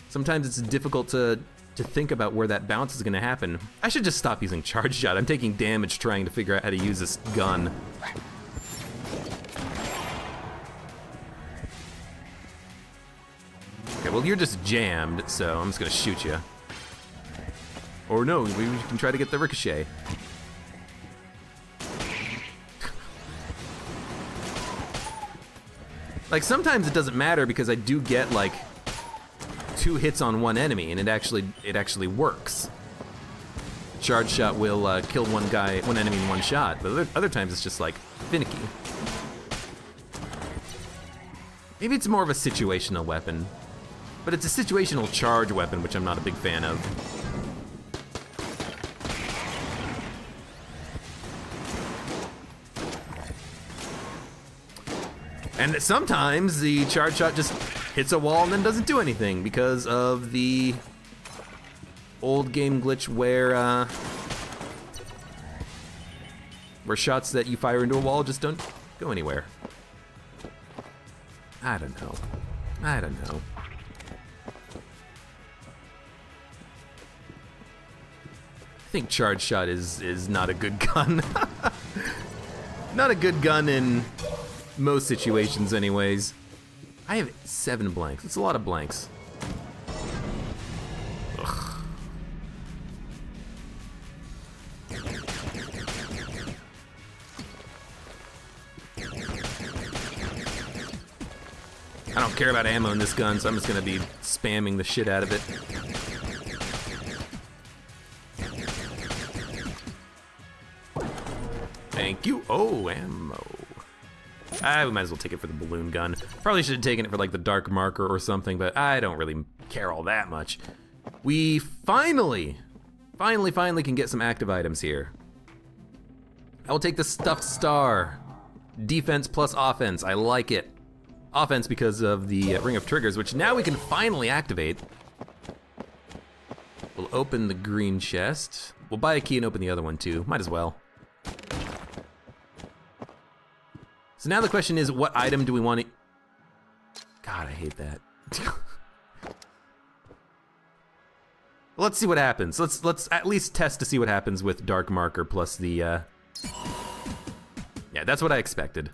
Sometimes it's difficult to think about where that bounce is gonna happen. I should just stop using charge shot. I'm taking damage trying to figure out how to use this gun. Okay, well, you're just jammed, so I'm just gonna shoot you. Or no, we can try to get the ricochet. Like, sometimes it doesn't matter because I do get, like, 2 hits on one enemy, and it actually works. Charge shot will kill one enemy in one shot, but other times it's just, like, finicky. Maybe it's more of a situational weapon, but it's a situational charge weapon, which I'm not a big fan of. And sometimes the charge shot just hits a wall and then doesn't do anything because of the old game glitch where shots that you fire into a wall just don't go anywhere. I don't know. I don't know. I think charge shot is not a good gun. Not a good gun in most situations anyways. I have 7 blanks. That's a lot of blanks. Ugh. I don't care about ammo in this gun, so I'm just gonna be spamming the shit out of it. Thank you. Oh, ammo. We might as well take it for the balloon gun. Probably should have taken it for like the dark marker or something, but I don't really care all that much. We finally can get some active items here. I will take the stuffed star. Defense plus offense, I like it. Offense because of the ring of triggers, which now we can finally activate. We'll open the green chest. We'll buy a key and open the other one too, might as well. So now the question is, what item do we want to... God, I hate that. Let's see what happens. Let's at least test to see what happens with Dark Marker plus the, Yeah, that's what I expected.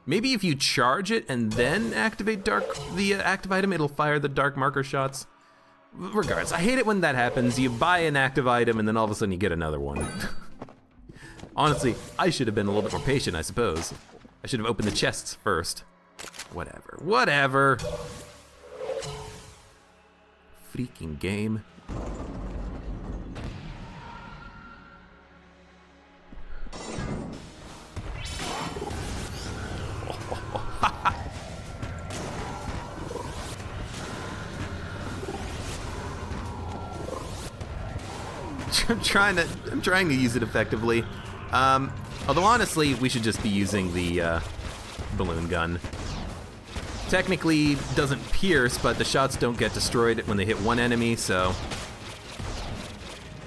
Maybe if you charge it and then activate the active item, it'll fire the Dark Marker shots. Regardless, I hate it when that happens. You buy an active item and then all of a sudden you get another one. Honestly, I should have been a little bit more patient, I suppose. I should have opened the chests first. Whatever, whatever. Freaking game. I'm trying to use it effectively. Although honestly, we should just be using the balloon gun. Technically doesn't pierce, but the shots don't get destroyed when they hit one enemy, so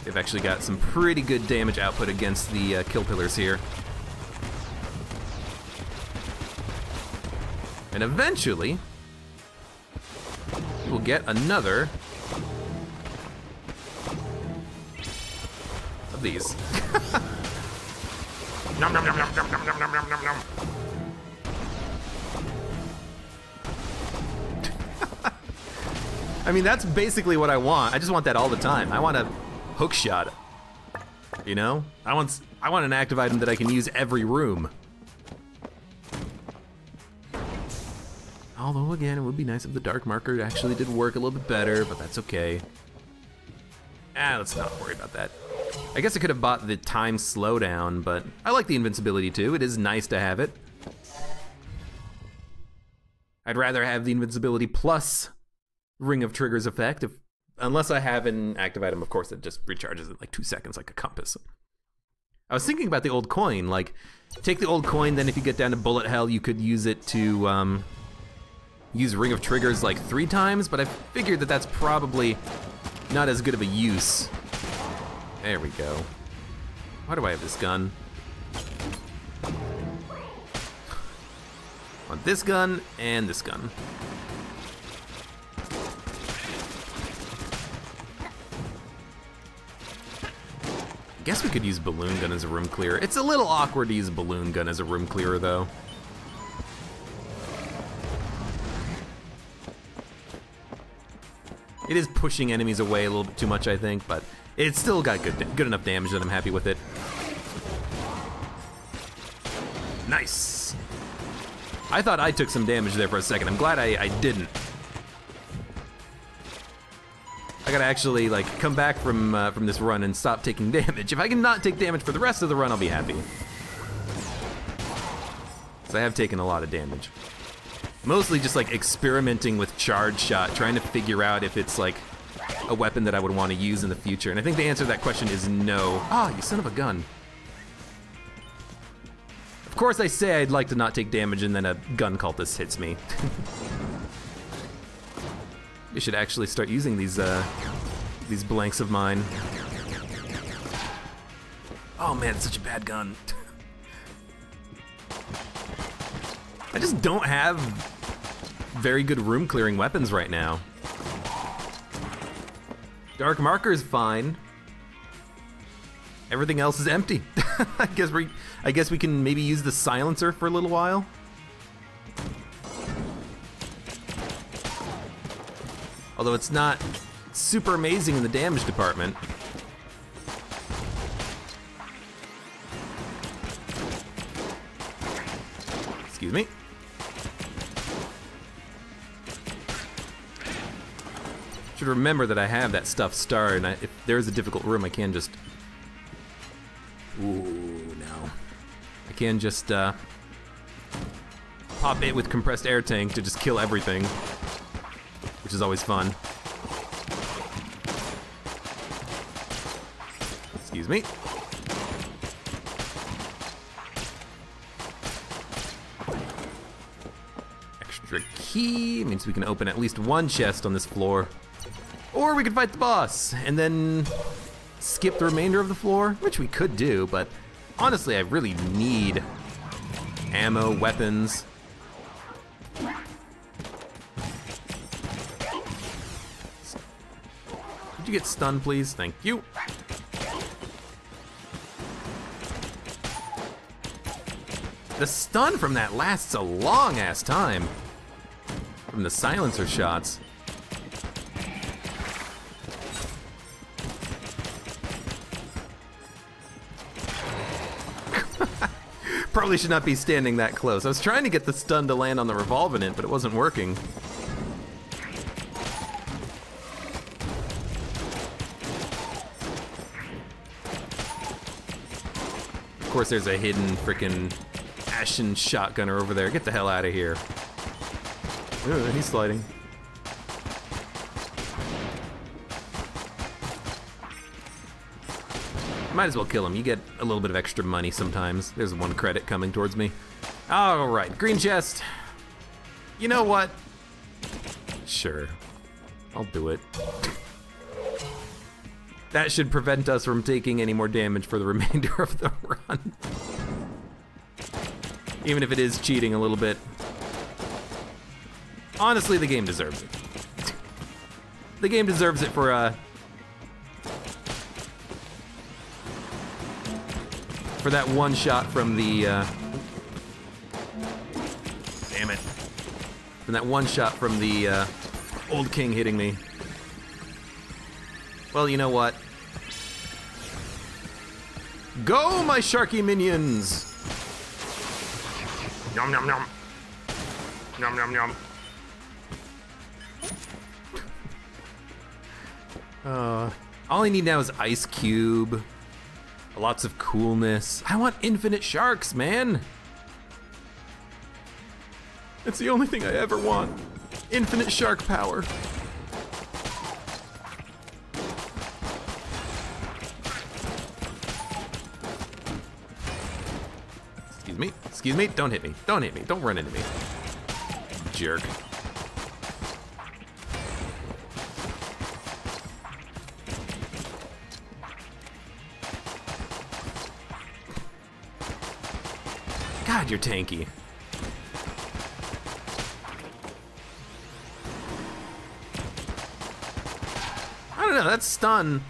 they've actually got some pretty good damage output against the kill pillars here. And eventually, we'll get another of these. Nom nom nom nom nom nom nom nom nom nom. I mean, that's basically what I want. I just want that all the time. I want a hook shot. You know? I want an active item that I can use every room. Although again, it would be nice if the Dark Marker actually did work a little bit better, but that's okay. Let's not worry about that. I guess I could have bought the time slowdown, but I like the invincibility too. It is nice to have it. I'd rather have the invincibility plus Ring of Triggers effect, unless I have an active item, of course, that just recharges in like 2 seconds like a compass. I was thinking about the old coin, like, take the old coin, then if you get down to bullet hell, you could use it to use Ring of Triggers like 3 times, but I figured that that's probably not as good of a use. There we go. Why do I have this gun? I want this gun and this gun. I guess we could use balloon gun as a room clearer. It's a little awkward to use a balloon gun as a room clearer, though. It is pushing enemies away a little bit too much, I think, but it's still got good enough damage that I'm happy with it. Nice. I thought I took some damage there for a second. I'm glad I didn't. I gotta actually like come back from this run and stop taking damage. If I can not take damage for the rest of the run, I'll be happy. So I have taken a lot of damage. Mostly just like experimenting with charge shot, trying to figure out if it's like a weapon that I would want to use in the future. And I think the answer to that question is no. Ah, you son of a gun. Of course I say I'd like to not take damage and then a gun cultist hits me. We should actually start using these blanks of mine. Oh man, it's such a bad gun. I just don't have very good room clearing weapons right now. Dark Marker is fine. Everything else is empty. I guess we can maybe use the silencer for a little while. Although it's not super amazing in the damage department. Excuse me. Should remember that I have that stuff star, and if there's a difficult room, I can just... Ooh, no. I can just pop it with compressed air tank to just kill everything, which is always fun. Excuse me. Extra key means we can open at least one chest on this floor. Or we could fight the boss and then skip the remainder of the floor, which we could do, but Honestly, I really need ammo, weapons. Could you get stunned, please? Thank you. The stun from that lasts a long-ass time. From the silencer shots. Probably should not be standing that close. I was trying to get the stun to land on the revolvent, but it wasn't working. Of course, there's a hidden frickin' Ashen shotgunner over there. Get the hell out of here. Ooh, he's sliding. Might as well kill him. You get a little bit of extra money sometimes. There's 1 credit coming towards me. All right, green chest. You know what? Sure, I'll do it. That should prevent us from taking any more damage for the remainder of the run. Even if it is cheating a little bit. Honestly, the game deserves it. The game deserves it for that 1 shot from the, damn it. From that 1 shot from the, old king hitting me. Well, you know what? Go, my sharky minions! Yum, yum, yum. Yum, yum, yum. All I need now is Ice Cube. Lots of coolness. I want infinite sharks, man. It's the only thing I ever want. Infinite shark power. Excuse me, don't hit me. Don't hit me, don't run into me. Jerk. God, you're tanky. I don't know, that stun,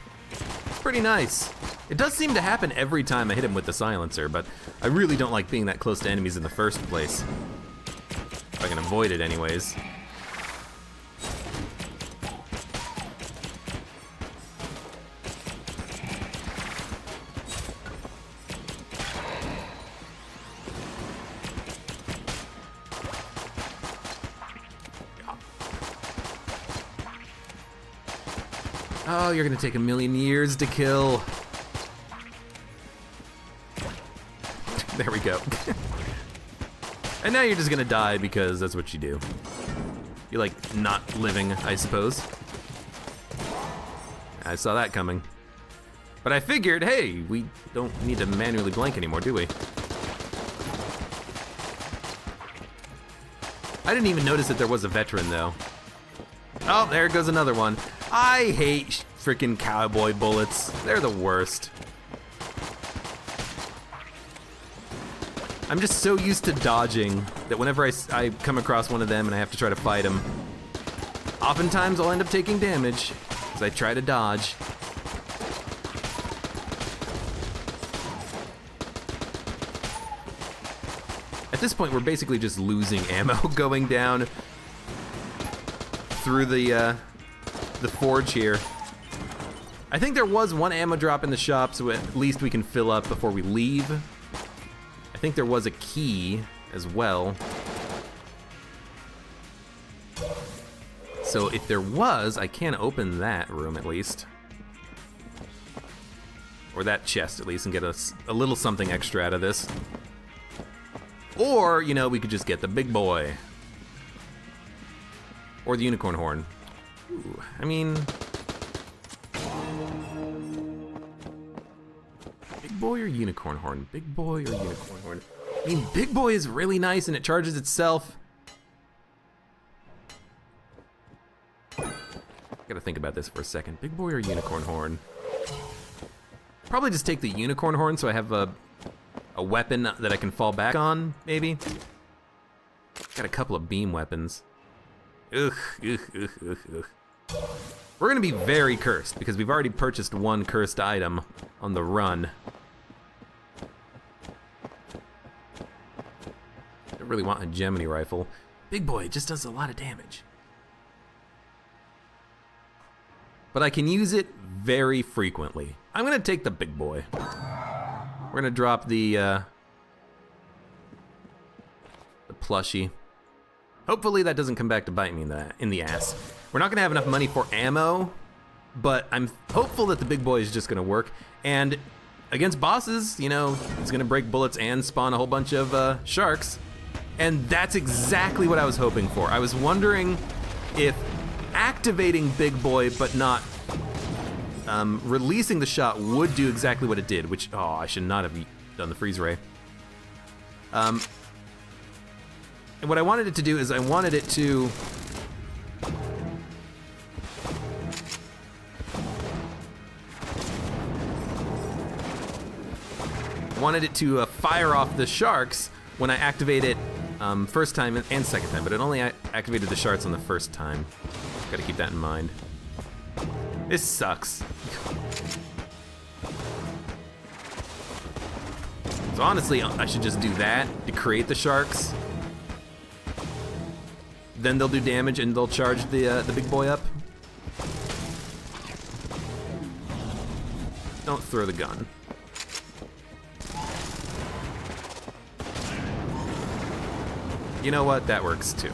pretty nice. It does seem to happen every time I hit him with the silencer, but I really don't like being that close to enemies in the first place. If I can avoid it anyways. Oh, you're gonna take 1,000,000 years to kill. There we go. And now you're just gonna die because that's what you do. You like not living, I suppose. I saw that coming. But I figured, hey, we don't need to manually blank anymore, do we? I didn't even notice that there was a veteran though. Oh, there goes another one. I hate freaking cowboy bullets. They're the worst. I'm just so used to dodging that whenever I come across one of them and I have to try to fight him, oftentimes I'll end up taking damage as I try to dodge. At this point, we're basically just losing ammo going down through the forge here. I think there was 1 ammo drop in the shop, so at least we can fill up before we leave. I think there was a key as well. So if there was, I can open that room at least. Or that chest at least and get us a little something extra out of this. Or, you know, we could just get the big boy. Or the unicorn horn. Ooh, I mean... Big boy or unicorn horn? Big boy or unicorn horn? I mean, big boy is really nice and it charges itself. Gotta think about this for a second. Big boy or unicorn horn? Probably just take the unicorn horn so I have a a weapon that I can fall back on, maybe. Got a couple of beam weapons. Ugh, ugh, ugh, ugh, ugh. We're gonna be very cursed because we've already purchased one cursed item on the run. Don't really want a Gemini rifle. Big boy just does a lot of damage. But I can use it very frequently. I'm gonna take the big boy. We're gonna drop the plushie. Hopefully that doesn't come back to bite me in the ass. We're not gonna have enough money for ammo, but I'm hopeful that the big boy is just gonna work. And against bosses, you know, it's gonna break bullets and spawn a whole bunch of sharks. And that's exactly what I was hoping for. I was wondering if activating big boy but not releasing the shot would do exactly what it did, which, oh, I should not have done the freeze ray. And what I wanted it to do is I wanted it to fire off the sharks when I activate it first time and second time, but it only activated the sharks on the first time. Gotta keep that in mind. This sucks. So honestly, I should just do that to create the sharks. Then they'll do damage and they'll charge the big boy up. Don't throw the gun. You know what? That works too.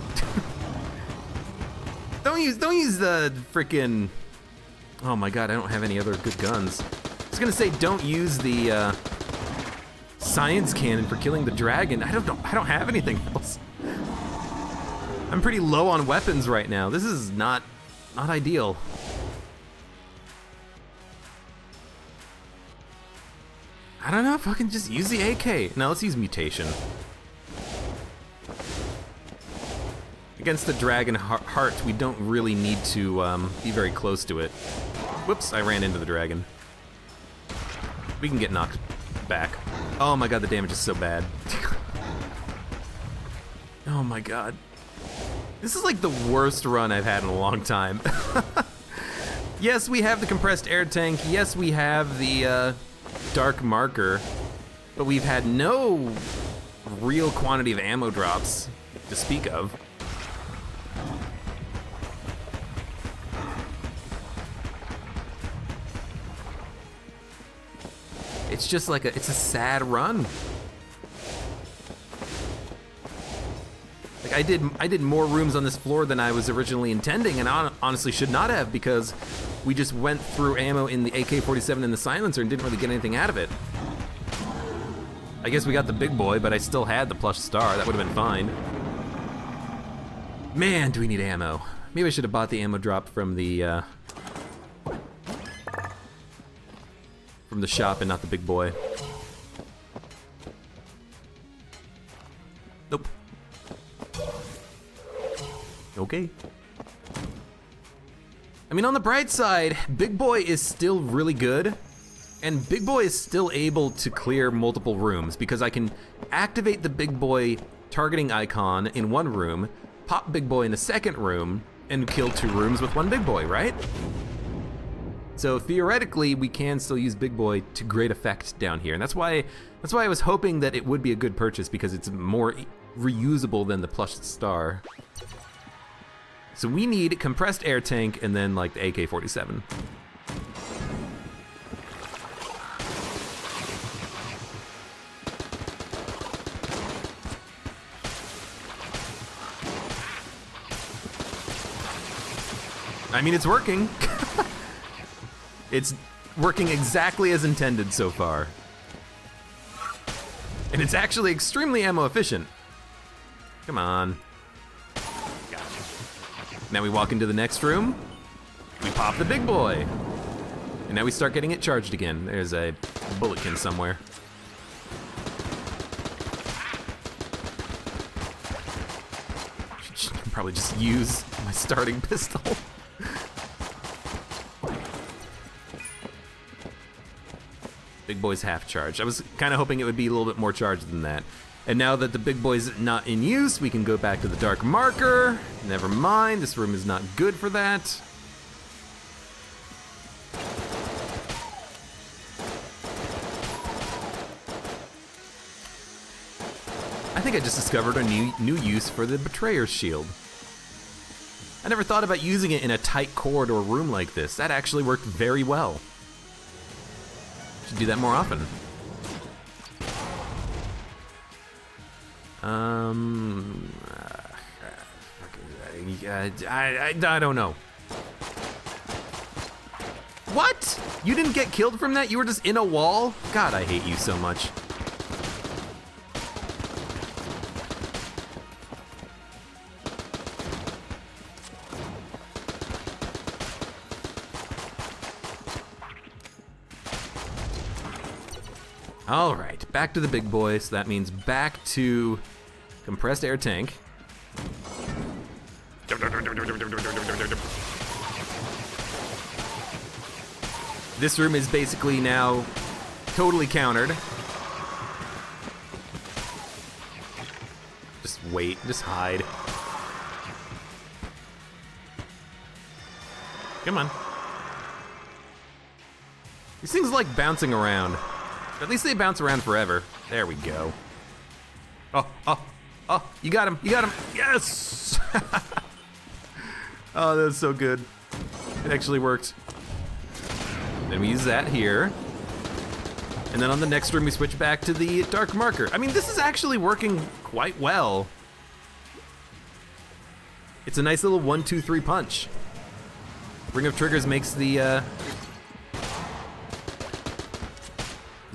Don't use the freaking. Oh my god! I don't have any other good guns. I was gonna say don't use the science cannon for killing the dragon. I don't have anything else. I'm pretty low on weapons right now. This is not ideal. I don't know if I can just use the AK. No, let's use mutation. Against the dragon heart, we don't really need to be very close to it. Whoops, I ran into the dragon. We can get knocked back. Oh my god, the damage is so bad. Oh my god. This is like the worst run I've had in a long time. Yes, we have the compressed air tank. Yes, we have the dark marker. But we've had no real quantity of ammo drops to speak of. It's just like it's a sad run. Like I did more rooms on this floor than I was originally intending, and I honestly should not have, because we just went through ammo in the AK-47 and the silencer and didn't really get anything out of it. I guess we got the big boy, but I still had the plush star. That would have been fine. Man, do we need ammo. Maybe I should have bought the ammo drop from the shop and not the big boy. Nope. Okay. I mean, on the bright side, Big Boy is still really good, and Big Boy is still able to clear multiple rooms because I can activate the Big Boy targeting icon in one room, pop Big Boy in the second room, and kill 2 rooms with 1 Big Boy, right? So theoretically, we can still use Big Boy to great effect down here, and that's why I was hoping that it would be a good purchase, because it's more reusable than the plush star. So we need compressed air tank and then like the AK-47. I mean, it's working. It's working exactly as intended so far. And it's actually extremely ammo efficient. Come on. Now we walk into the next room, we pop the big boy. And now we start getting it charged again. There's a bulletkin somewhere. Should probably just use my starting pistol. Big boy's half charged. I was kind of hoping it would be a little bit more charged than that. And now that the big boy's not in use, we can go back to the dark marker. Never mind, this room is not good for that. I think I just discovered a new use for the Betrayer's Shield. I never thought about using it in a tight corridor room like this. That actually worked very well. Should do that more often. I don't know. What? You didn't get killed from that? You were just in a wall? God, I hate you so much. All right, back to the big boy. So that means back to compressed air tank. This room is basically now totally countered. Just wait, just hide. Come on. These things like bouncing around. At least they bounce around forever. There we go. Oh, you got him, yes! Oh, that was so good. It actually worked. Then we use that here. And then on the next room, we switch back to the dark marker. I mean, this is actually working quite well. It's a nice little 1, 2, 3 punch. Ring of Triggers makes the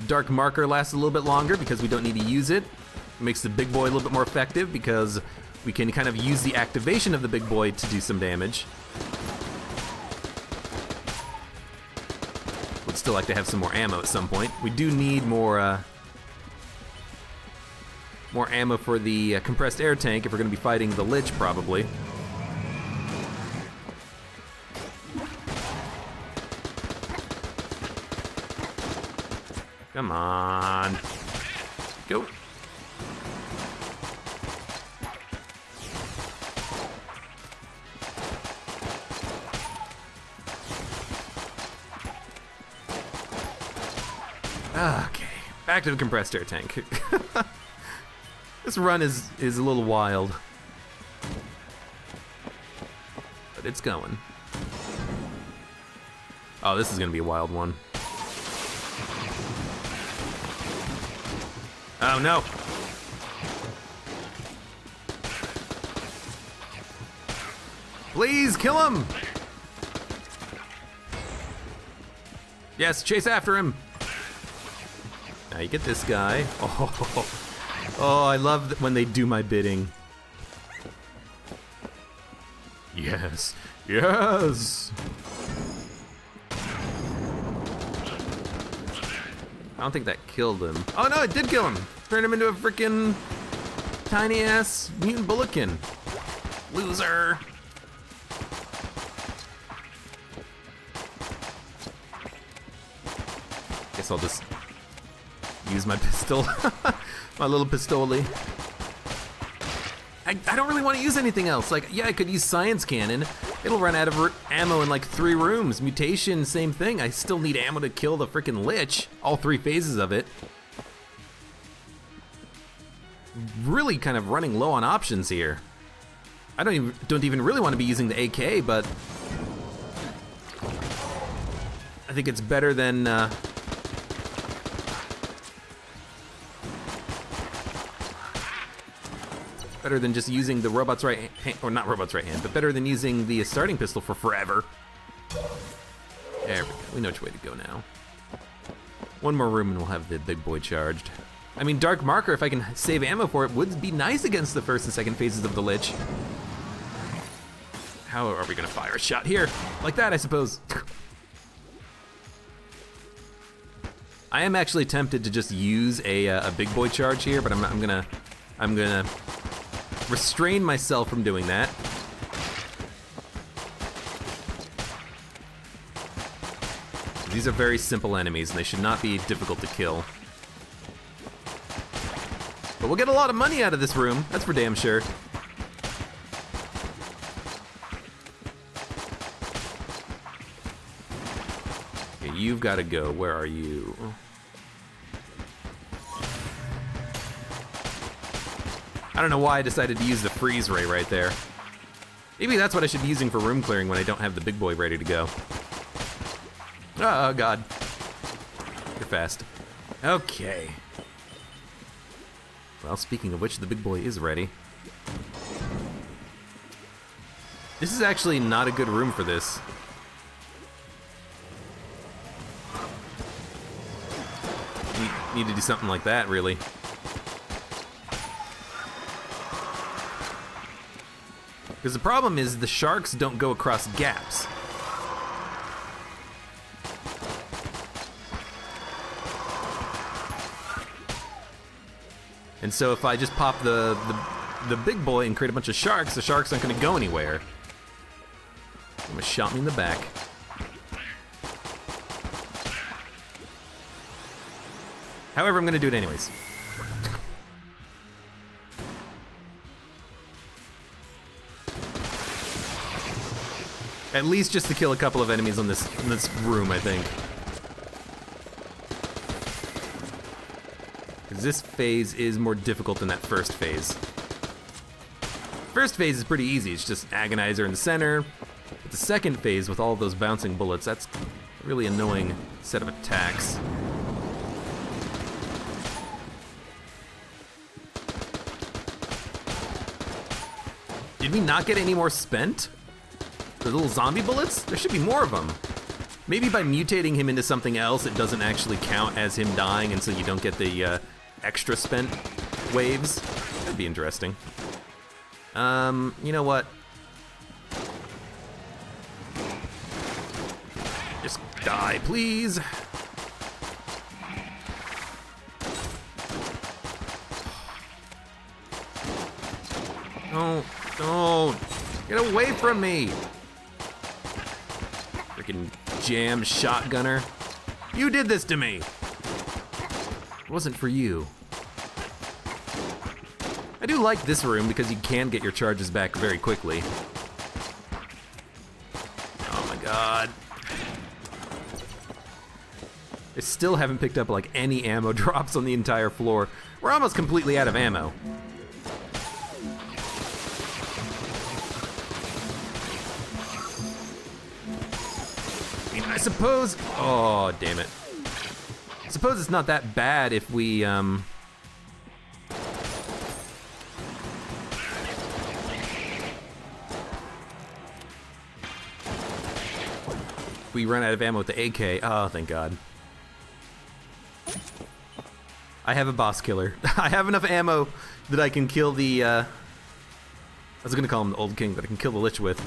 dark marker last a little bit longer because we don't need to use it. It makes the big boy a little bit more effective because we can kind of use the activation of the big boy to do some damage. Would still like to have some more ammo at some point. We do need more ammo for the compressed air tank if we're going to be fighting the Lich, probably. Come on. Go. Okay, back to the compressed air tank. This run is a little wild, but it's going. Oh, this is gonna be a wild one. Oh no. Please kill him. Yes, chase after him. Now you get this guy. Oh, I love when they do my bidding. Yes, yes. I don't think that killed him. Oh no, it did kill him. Turned him into a freaking tiny ass mutant bulletkin. Loser. Guess I'll just use my pistol. My little pistoli. I don't really want to use anything else. Like, yeah, I could use Science Cannon. It'll run out of ammo in like 3 rooms. Mutation, same thing. I still need ammo to kill the freaking Lich. All 3 phases of it. Really kind of running low on options here. I don't even really want to be using the AK, but I think it's better than just using the robot's right hand, or not robot's right hand, but better than using the starting pistol for forever. There we go. We know which way to go now. One more room and we'll have the big boy charged. I mean, Dark Marker, if I can save ammo for it, would be nice against the first and second phases of the Lich. How are we gonna fire a shot here? Like that, I suppose. I am actually tempted to just use a big boy charge here, but I'm gonna restrain myself from doing that. These are very simple enemies, and they should not be difficult to kill. But we'll get a lot of money out of this room, that's for damn sure. Okay, you've got to go. Where are you? I don't know why I decided to use the freeze ray right there. Maybe that's what I should be using for room clearing when I don't have the big boy ready to go. Oh, God. You're fast. Okay. Well, speaking of which, the big boy is ready. This is actually not a good room for this. Need to do something like that, really. Because the problem is the sharks don't go across gaps. And so if I just pop the big boy and create a bunch of sharks, the sharks aren't gonna go anywhere. Almost shot me in the back. However, I'm gonna do it anyways. At least just to kill a couple of enemies in this room, I think. Because this phase is more difficult than that first phase. First phase is pretty easy, it's just Agonizer in the center. But the second phase, with all of those bouncing bullets, that's a really annoying set of attacks. Did we not get any more spent? The little zombie bullets? There should be more of them. Maybe by mutating him into something else, it doesn't actually count as him dying, and so you don't get the extra spent waves. That'd be interesting. You know what? Just die, please. Don't. Get away from me. Freaking jam shotgunner. You did this to me. It wasn't for you. I do like this room because you can get your charges back very quickly. Oh my god. I still haven't picked up like any ammo drops on the entire floor. We're almost completely out of ammo. I suppose, oh damn it. I suppose it's not that bad if we run out of ammo with the AK. Oh, thank God. I have a boss killer. I have enough ammo that I can kill the, I was gonna call him the Old King, but I can kill the Lich with.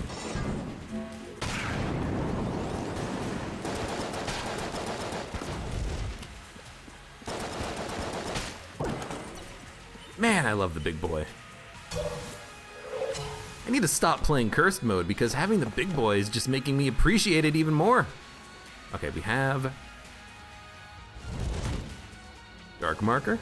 Man, I love the big boy. I need to stop playing cursed mode because having the big boy is just making me appreciate it even more. Okay, we have Dark Marker.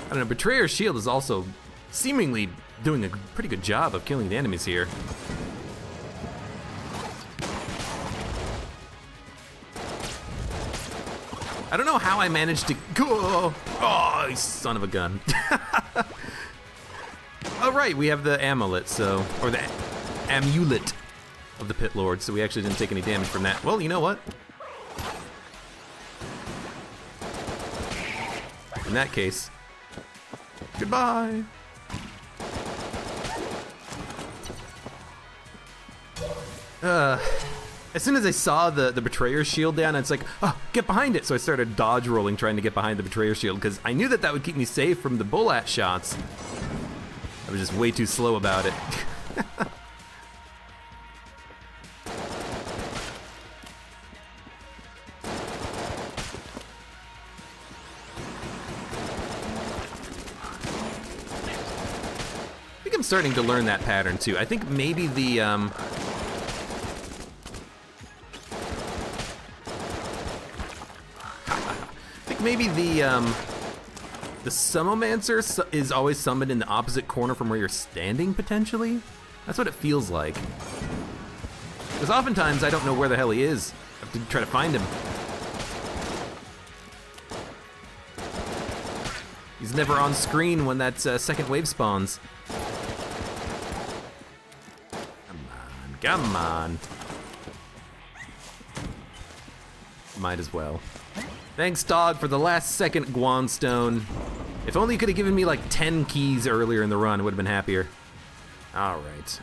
I don't know, Betrayer's Shield is also seemingly doing a pretty good job of killing the enemies here. I don't know how I managed to go. Oh, you son of a gun. Oh, right, we have the amulet, so, or the amulet of the Pit Lord, so we actually didn't take any damage from that. Well, you know what? In that case, goodbye. As soon as I saw the Betrayer's Shield down, it's like, oh, get behind it. So I started dodge rolling, trying to get behind the Betrayer's Shield, because I knew that that would keep me safe from the bullet shots. I was just way too slow about it. starting to learn that pattern too. I think maybe the the Summomancer is always summoned in the opposite corner from where you're standing, potentially? That's what it feels like. Because oftentimes I don't know where the hell he is. I have to try to find him. He's never on screen when that second wave spawns. Come on. Might as well. Thanks, dog, for the last second Guanstone. If only you could have given me like 10 keys earlier in the run, I would have been happier. All right.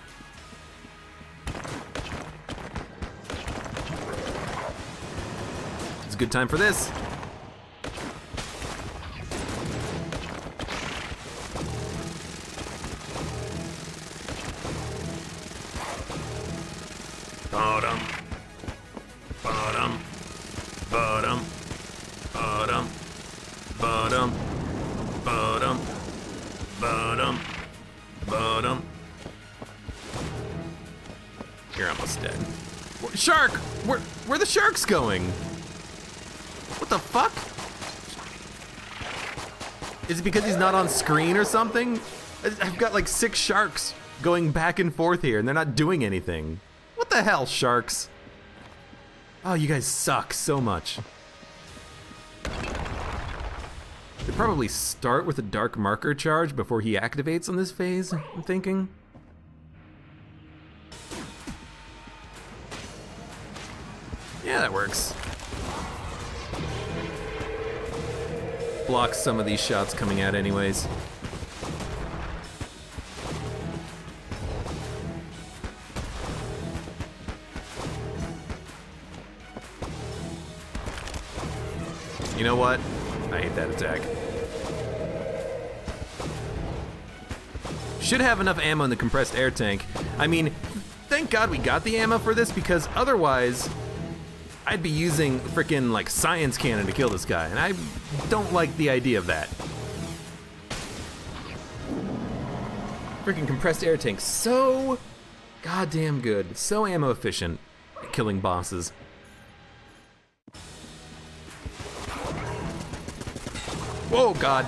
It's a good time for this. Bottom. Bottom. Bottom. Bottom. Bottom. Bottom. Bottom. Bottom. You're almost dead. Shark! Where the sharks going? What the fuck? Is it because he's not on screen or something? I've got like 6 sharks going back and forth here and they're not doing anything. What the hell, sharks? Oh, you guys suck so much. They probably start with a dark marker charge before he activates on this phase, I'm thinking. Yeah, that works. Blocks some of these shots coming out anyways. You know what? I hate that attack. Should have enough ammo in the compressed air tank. I mean, thank God we got the ammo for this, because otherwise I'd be using frickin' like science cannon to kill this guy, and I don't like the idea of that. Frickin' compressed air tank, so goddamn good, so ammo efficient at killing bosses. Whoa, God.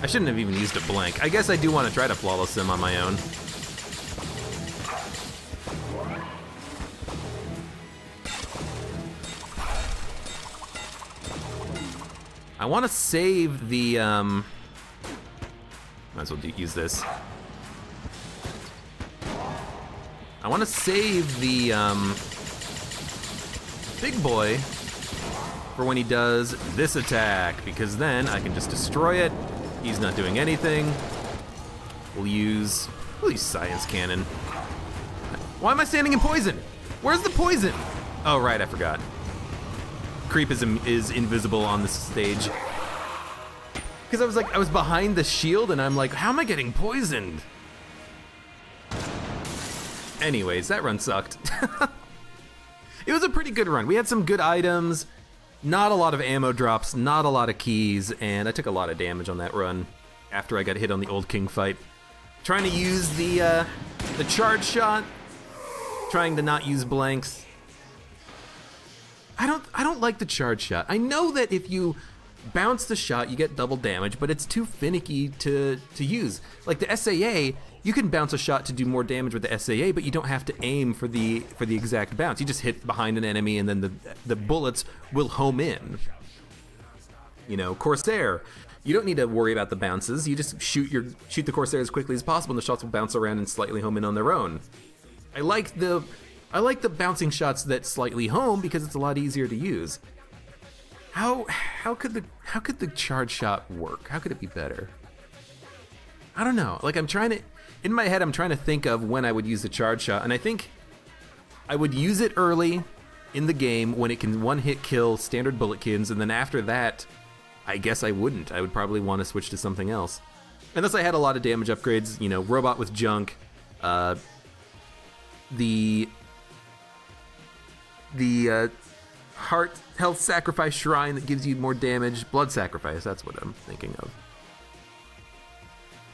I shouldn't have even used a blank. I guess I do want to try to flawless him on my own. I want to save the, might as well use this. I want to save the, big boy for when he does this attack, because then I can just destroy it. He's not doing anything. We'll use science cannon. Why am I standing in poison? Where's the poison? Oh, right, I forgot. Creep is invisible on this stage. Because I was behind the shield and I'm like, how am I getting poisoned? Anyways, that run sucked. It was a pretty good run. We had some good items. Not a lot of ammo drops, not a lot of keys, and I took a lot of damage on that run after I got hit on the Old King fight. Trying to use the charge shot, trying to not use blanks. I don't like the charge shot. I know that if you bounce the shot, you get double damage, but it's too finicky to use. Like the SAA, you can bounce a shot to do more damage with the SAA, but you don't have to aim for the exact bounce. You just hit behind an enemy and then the bullets will home in. You know, Corsair, you don't need to worry about the bounces. You just shoot the Corsair as quickly as possible and the shots will bounce around and slightly home in on their own. I like the bouncing shots that slightly home because it's a lot easier to use. How could the charge shot work? How could it be better? I don't know. Like in my head I'm trying to think of when I would use the charge shot, and I think I would use it early in the game when it can one-hit kill standard bulletkins, and then after that, I guess I wouldn't. I would probably want to switch to something else. Unless I had a lot of damage upgrades, you know, robot with junk, the health sacrifice shrine that gives you more damage, blood sacrifice, that's what I'm thinking of.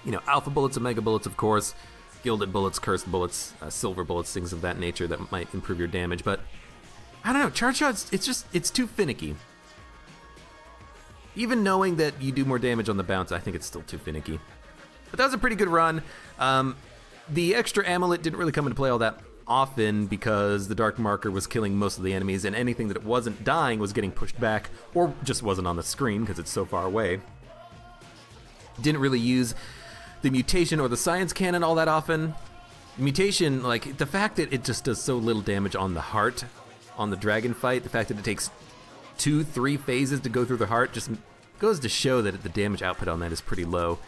You know, alpha bullets and mega bullets, of course. gilded bullets, cursed bullets, silver bullets, things of that nature that might improve your damage. But I don't know, charge shots, it's too finicky. Even knowing that you do more damage on the bounce, I think it's still too finicky. But that was a pretty good run. The extra amulet didn't really come into play all that often because the dark marker was killing most of the enemies, and anything that it wasn't dying was getting pushed back or just wasn't on the screen because it's so far away. Didn't really use the mutation or the science cannon all that often. Mutation, like the fact that it just does so little damage on the heart on the dragon fight, the fact that it takes 2-3 phases to go through the heart just goes to show that the damage output on that is pretty low.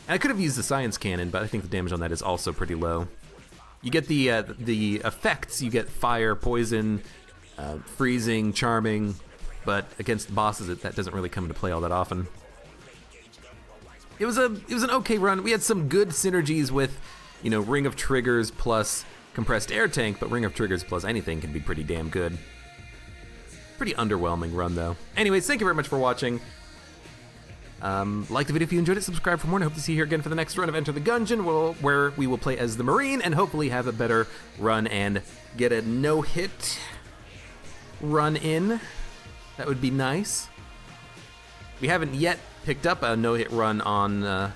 And I could have used the science cannon, but I think the damage on that is also pretty low. You get the effects, you get fire, poison, freezing, charming, but against bosses that doesn't really come into play all that often. It was an okay run. We had some good synergies with, you know, Ring of Triggers plus Compressed Air Tank, but Ring of Triggers plus anything can be pretty damn good. Pretty underwhelming run though. Anyways, thank you very much for watching. Like the video if you enjoyed it, subscribe for more, and I hope to see you here again for the next run of Enter the Gungeon, where we will play as the Marine and hopefully have a better run and get a no-hit run in. That would be nice. We haven't yet picked up a no-hit run on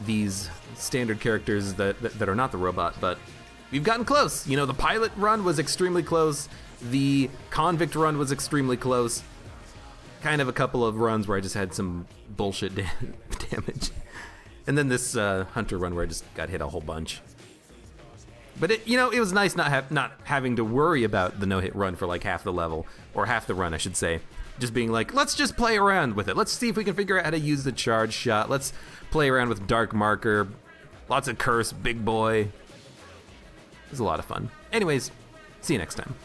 these standard characters that are not the robot, but we've gotten close. You know, the pilot run was extremely close. The convict run was extremely close. Kind of a couple of runs where I just had some bullshit damage. And then this hunter run where I just got hit a whole bunch. But it, you know, it was nice not having to worry about the no-hit run for like half the level, or half the run, I should say. Just being like, let's just play around with it. Let's see if we can figure out how to use the charge shot. Let's play around with dark marker. Lots of curse, big boy. It was a lot of fun. Anyways, see you next time.